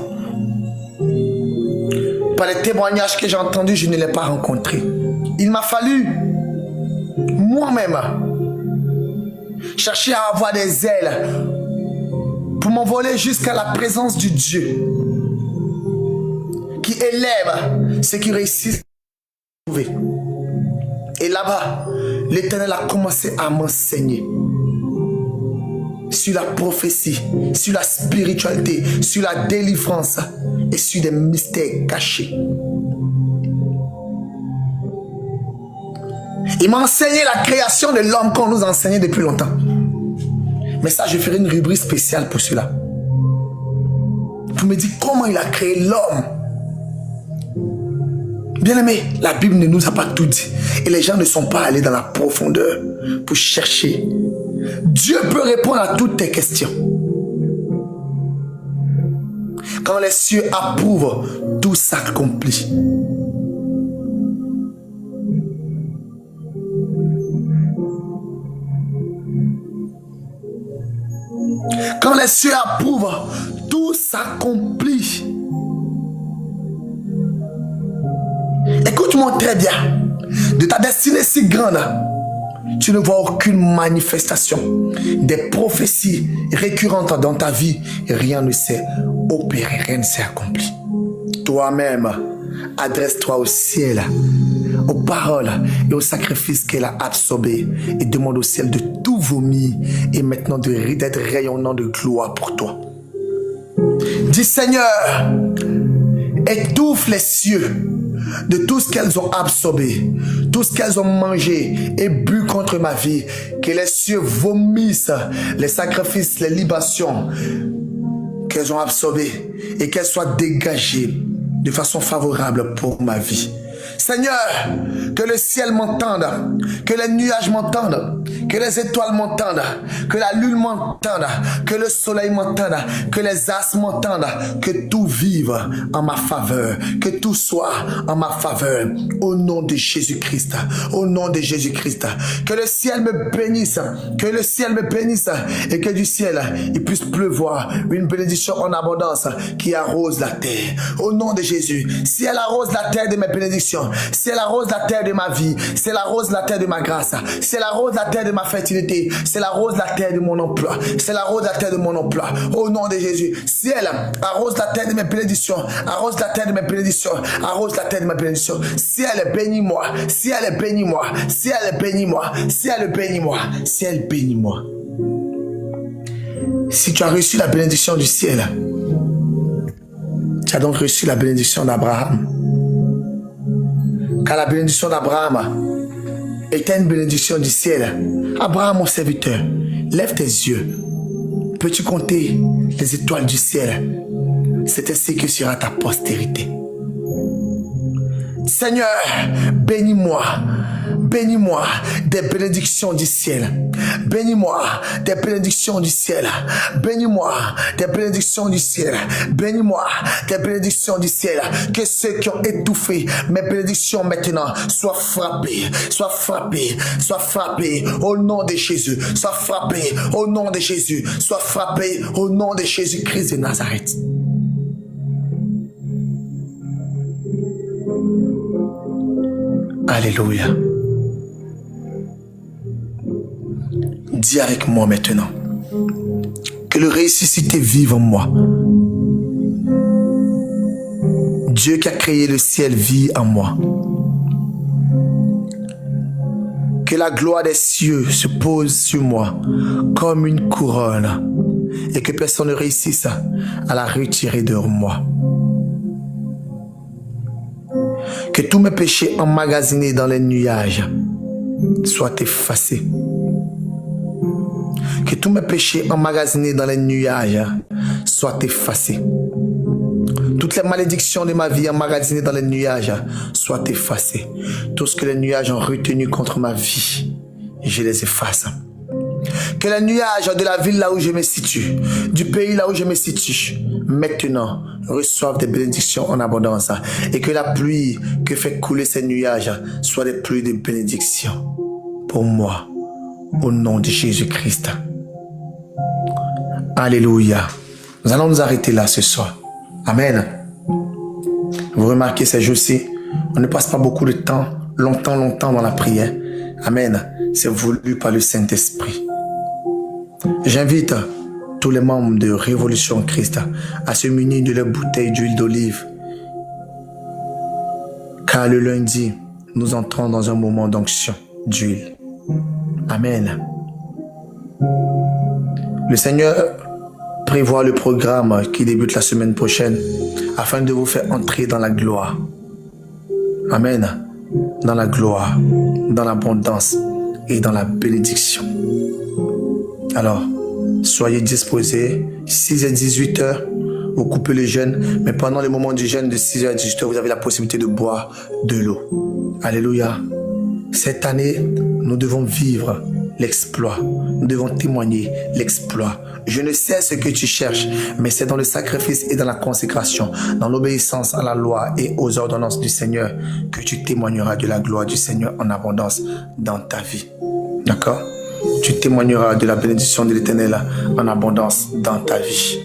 Par les témoignages que j'ai entendus, je ne l'ai pas rencontré. Il m'a fallu moi-même chercher à avoir des ailes pour m'envoler jusqu'à la présence du Dieu qui élève ceux qui réussissent à trouver. Et là-bas, l'Éternel a commencé à m'enseigner sur la prophétie, sur la spiritualité, sur la délivrance et sur des mystères cachés. Il m'a enseigné la création de l'homme qu'on nous enseignait depuis longtemps. Mais ça, je ferai une rubrique spéciale pour cela. Pour me dire comment il a créé l'homme. Bien-aimé, la Bible ne nous a pas tout dit. Et les gens ne sont pas allés dans la profondeur pour chercher. Dieu peut répondre à toutes tes questions. Quand les cieux approuvent, tout s'accomplit. Quand les cieux approuvent, tout s'accomplit. Écoute-moi très bien. De ta destinée si grande, tu ne vois aucune manifestation. Des prophéties récurrentes dans ta vie, rien ne s'est opéré, rien ne s'est accompli. Toi-même, adresse-toi au ciel, aux paroles et aux sacrifices qu'elle a absorbés et demande au ciel de tout vomir et maintenant d'être rayonnant de gloire pour toi. Dis Seigneur, étouffe les cieux de tout ce qu'elles ont absorbé, tout ce qu'elles ont mangé et bu contre ma vie, que les cieux vomissent les sacrifices, les libations qu'elles ont absorbées et qu'elles soient dégagées de façon favorable pour ma vie. Seigneur, que le ciel m'entende, que les nuages m'entendent, que les étoiles m'entendent, que la lune m'entende, que le soleil m'entende, que les astres m'entendent, que tout vive en ma faveur, que tout soit en ma faveur, au nom de Jésus-Christ, au nom de Jésus-Christ. Que le ciel me bénisse, que le ciel me bénisse et que du ciel, il puisse pleuvoir une bénédiction en abondance qui arrose la terre. Au nom de Jésus, si elle arrose la terre de mes bénédictions, si elle arrose la terre de ma vie, si elle arrose la terre de ma grâce, si elle arrose la terre de ma ma fertilité. C'est l'arrose la terre de mon emploi. C'est l'arrose la terre de mon emploi. Au nom de Jésus. Ciel, arrose la terre de mes bénédictions. Arrose la terre de mes bénédictions. Arrose la terre de mes bénédictions. Ciel, bénis-moi. Ciel, bénis-moi. Ciel, bénis-moi. Ciel, bénis-moi. Ciel, bénis-moi. Si tu as reçu la bénédiction du ciel, tu as donc reçu la bénédiction d'Abraham. Car la bénédiction d'Abraham était une bénédiction du ciel. Abraham, mon serviteur, lève tes yeux. Peux-tu compter les étoiles du ciel? C'est ainsi que sera ta postérité. Seigneur, bénis-moi. Bénis-moi des bénédictions du ciel. Bénis-moi des bénédictions du ciel. Bénis-moi des bénédictions du ciel. Bénis-moi des bénédictions du ciel. Que ceux qui ont étouffé mes bénédictions maintenant soient frappés. Soient frappés. Soient frappés au nom de Jésus. Soient frappés au nom de Jésus. Soient frappés au nom de Jésus-Christ de Nazareth. Alléluia. Dis avec moi maintenant que le ressuscité vive en moi. Dieu qui a créé le ciel vit en moi. Que la gloire des cieux se pose sur moi comme une couronne et que personne ne réussisse à la retirer de moi. Que tous mes péchés emmagasinés dans les nuages soient effacés. Que tous mes péchés emmagasinés dans les nuages soient effacés. Toutes les malédictions de ma vie emmagasinées dans les nuages soient effacées. Tout ce que les nuages ont retenu contre ma vie, je les efface. Que les nuages de la ville là où je me situe, du pays là où je me situe, maintenant reçoivent des bénédictions en abondance. Et que la pluie que fait couler ces nuages soit des pluies de bénédictions pour moi, au nom de Jésus-Christ. Alléluia. Nous allons nous arrêter là ce soir. Amen. Vous remarquez ces jours-ci, on ne passe pas beaucoup de temps, longtemps dans la prière. Amen. C'est voulu par le Saint-Esprit. J'invite tous les membres de Révolution Christ à se munir de leur bouteille d'huile d'olive. Car le lundi, nous entrons dans un moment d'onction d'huile. Amen. Le Seigneur prévoit le programme qui débute la semaine prochaine afin de vous faire entrer dans la gloire. Amen. Dans la gloire, dans l'abondance et dans la bénédiction. Alors, soyez disposés, 6 à 18 heures, vous coupez le jeûne, mais pendant le moment du jeûne de 6 à 18 heures, vous avez la possibilité de boire de l'eau. Alléluia. Cette année, nous devons vivre l'exploit. Nous devons témoigner l'exploit. Je ne sais ce que tu cherches, mais c'est dans le sacrifice et dans la consécration, dans l'obéissance à la loi et aux ordonnances du Seigneur que tu témoigneras de la gloire du Seigneur en abondance dans ta vie. D'accord? Tu témoigneras de la bénédiction de l'Éternel en abondance dans ta vie.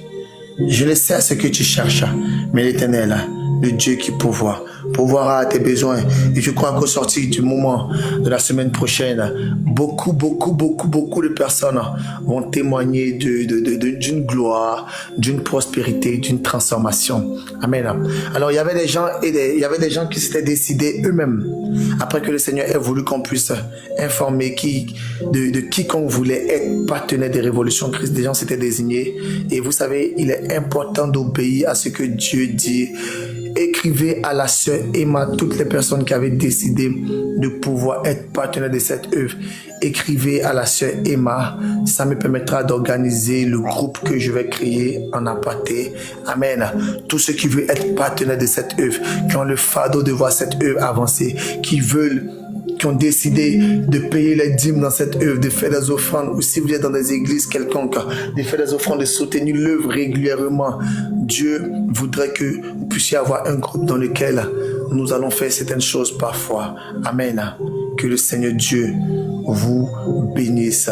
Je ne sais ce que tu cherches, mais l'Éternel, le Dieu qui pourvoira à tes besoins. Et je crois qu'au sortir du moment de la semaine prochaine, beaucoup de personnes vont témoigner d'une gloire, d'une prospérité, d'une transformation. Amen. Alors il y avait des gens qui s'étaient décidés eux-mêmes, après que le Seigneur ait voulu qu'on puisse informer de quiconque voulait être partenaire des Révolutions Christ. Des gens s'étaient désignés. Et vous savez, il est important d'obéir à ce que Dieu dit. Écrivez à la sœur Emma, toutes les personnes qui avaient décidé de pouvoir être partenaires de cette œuvre. Écrivez à la sœur Emma, ça me permettra d'organiser le groupe que je vais créer en aparté. Amen. Tous ceux qui veulent être partenaires de cette œuvre, qui ont le fardeau de voir cette œuvre avancer, qui ont décidé de payer les dîmes dans cette œuvre, de faire des offrandes, ou si vous êtes dans des églises quelconques, de faire des offrandes, de soutenir l'œuvre régulièrement. Dieu voudrait que vous puissiez avoir un groupe dans lequel nous allons faire certaines choses parfois. Amen. Que le Seigneur Dieu vous bénisse.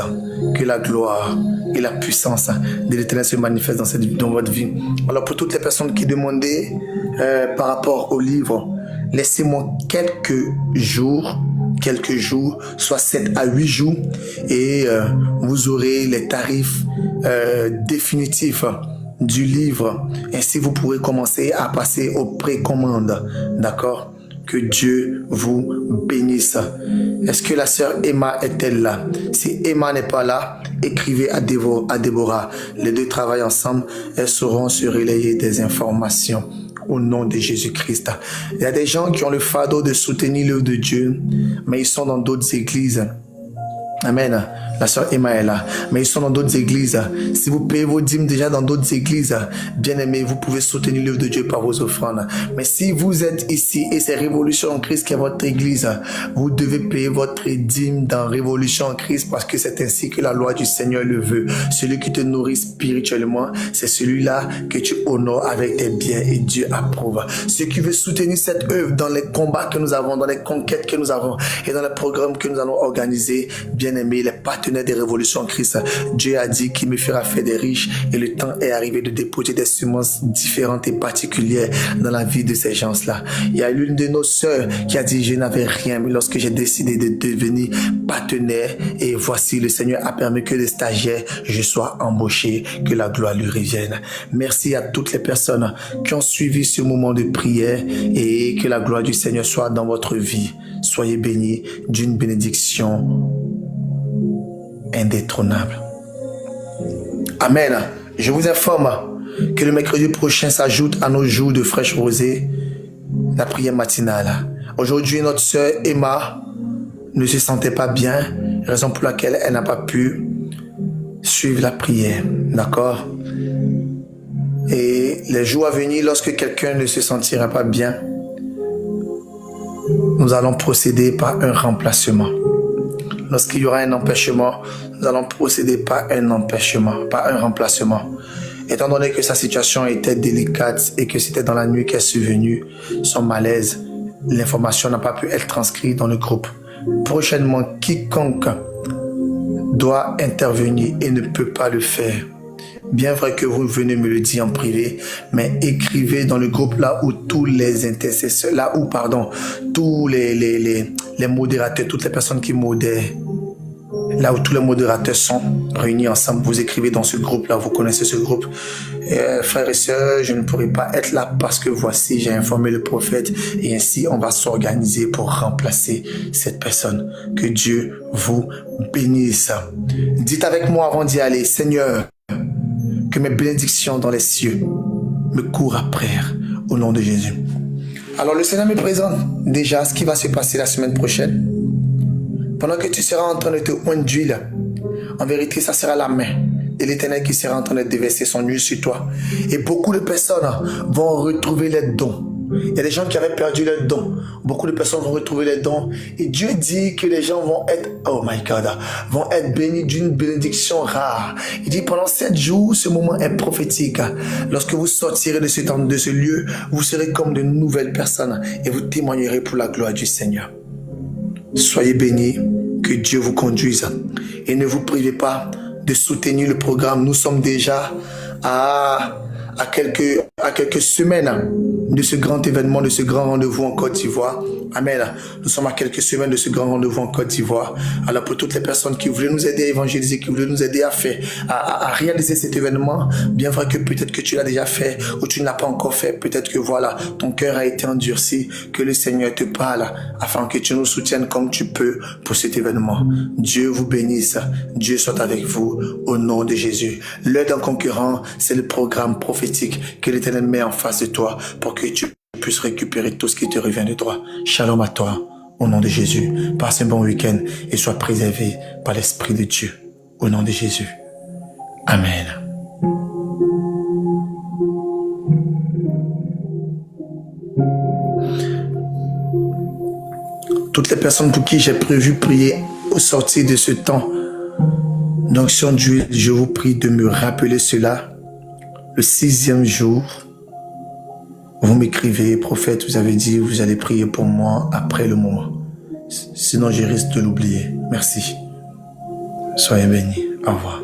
Que la gloire et la puissance de l'Éternel se manifestent dans votre vie. Alors pour toutes les personnes qui demandaient par rapport au livre, laissez-moi quelques jours quelques jours, soit 7 à 8 jours, et vous aurez les tarifs définitifs du livre. Ainsi, vous pourrez commencer à passer aux précommandes. D'accord? Que Dieu vous bénisse. Est-ce que la sœur Emma est-elle là? Si Emma n'est pas là, écrivez à Déborah. Les deux travaillent ensemble. Elles sauront se relayer des informations au nom de Jésus-Christ. Il y a des gens qui ont le fardeau de soutenir l'œuvre de Dieu, mais ils sont dans d'autres églises. Amen. La sœur Emma est là. Mais ils sont dans d'autres églises. Si vous payez vos dîmes déjà dans d'autres églises, bien aimé, vous pouvez soutenir l'œuvre de Dieu par vos offrandes. Mais si vous êtes ici et c'est Révolution en Christ qui est votre église, vous devez payer votre dîme dans Révolution en Christ parce que c'est ainsi que la loi du Seigneur le veut. Celui qui te nourrit spirituellement, c'est celui-là que tu honores avec tes biens et Dieu approuve. Ceux qui veulent soutenir cette œuvre dans les combats que nous avons, dans les conquêtes que nous avons et dans les programmes que nous allons organiser, bien aimé, les partenaires des Révolutions en Christ, Dieu a dit qu'il me fera faire des riches et le temps est arrivé de déposer des semences différentes et particulières dans la vie de ces gens-là. Il y a l'une de nos sœurs qui a dit je n'avais rien, mais lorsque j'ai décidé de devenir partenaire, et voici le Seigneur a permis que les stagiaires, je sois embauché, que la gloire lui revienne. Merci à toutes les personnes qui ont suivi ce moment de prière et que la gloire du Seigneur soit dans votre vie. Soyez bénis d'une bénédiction indétrônable. Amen. Je vous informe que le mercredi prochain s'ajoute à nos jours de fraîche rosée, la prière matinale. Aujourd'hui, notre sœur Emma ne se sentait pas bien, raison pour laquelle elle n'a pas pu suivre la prière. D'accord? Et les jours à venir, lorsque quelqu'un ne se sentira pas bien, nous allons procéder par un remplacement. Lorsqu'il y aura un empêchement, nous allons procéder par un empêchement, par un remplacement. Étant donné que sa situation était délicate et que c'était dans la nuit qu'elle est survenue, son malaise, l'information n'a pas pu être transcrite dans le groupe. Prochainement, quiconque doit intervenir et ne peut pas le faire. Bien vrai que vous venez me le dire en privé, mais écrivez dans le groupe là où tous les intercesseurs, tous les modérateurs, toutes les personnes qui modèrent, là où tous les modérateurs sont réunis ensemble, vous écrivez dans ce groupe là, vous connaissez ce groupe. Frères et sœurs, je ne pourrai pas être là parce que voici, j'ai informé le prophète et ainsi on va s'organiser pour remplacer cette personne. Que Dieu vous bénisse. Dites avec moi avant d'y aller, Seigneur, que mes bénédictions dans les cieux me courent après, au nom de Jésus. Alors le Seigneur me présente déjà ce qui va se passer la semaine prochaine. Pendant que tu seras en train de te oindre d'huile, en vérité, ça sera la main de l'Éternel qui sera en train de déverser son huile sur toi. Et beaucoup de personnes vont retrouver les dons. Il y a des gens qui avaient perdu leurs dons. Beaucoup de personnes vont retrouver les dons. Et Dieu dit que les gens vont être, oh my God, vont être bénis d'une bénédiction rare. Il dit pendant 7 jours, ce moment est prophétique. Lorsque vous sortirez de ce lieu, vous serez comme de nouvelles personnes et vous témoignerez pour la gloire du Seigneur. Soyez bénis, que Dieu vous conduise et ne vous privez pas de soutenir le programme. Nous sommes déjà à quelques semaines de ce grand événement, de ce grand rendez-vous en Côte d'Ivoire. Amen. Nous sommes à quelques semaines de ce grand rendez-vous en Côte d'Ivoire. Alors pour toutes les personnes qui voulaient nous aider à évangéliser, qui voulaient nous aider à réaliser cet événement, bien vrai que peut-être que tu l'as déjà fait ou tu ne l'as pas encore fait, peut-être que voilà, ton cœur a été endurci, que le Seigneur te parle afin que tu nous soutiennes comme tu peux pour cet événement. Dieu vous bénisse, Dieu soit avec vous au nom de Jésus. L'heure d'un concurrent, c'est le programme prophétique que l'Éternel met en face de toi pour que tu puisses récupérer tout ce qui te revient de droit. Shalom à toi, au nom de Jésus. Passe un bon week-end et sois préservé par l'Esprit de Dieu, au nom de Jésus. Amen. Toutes les personnes pour qui j'ai prévu prier au sortir de ce temps d'onction d'huile, je vous prie de me rappeler cela. Le 6e jour, vous m'écrivez, prophète, vous avez dit, vous allez prier pour moi après le moment. Sinon, je risque de l'oublier. Merci. Soyez bénis. Au revoir.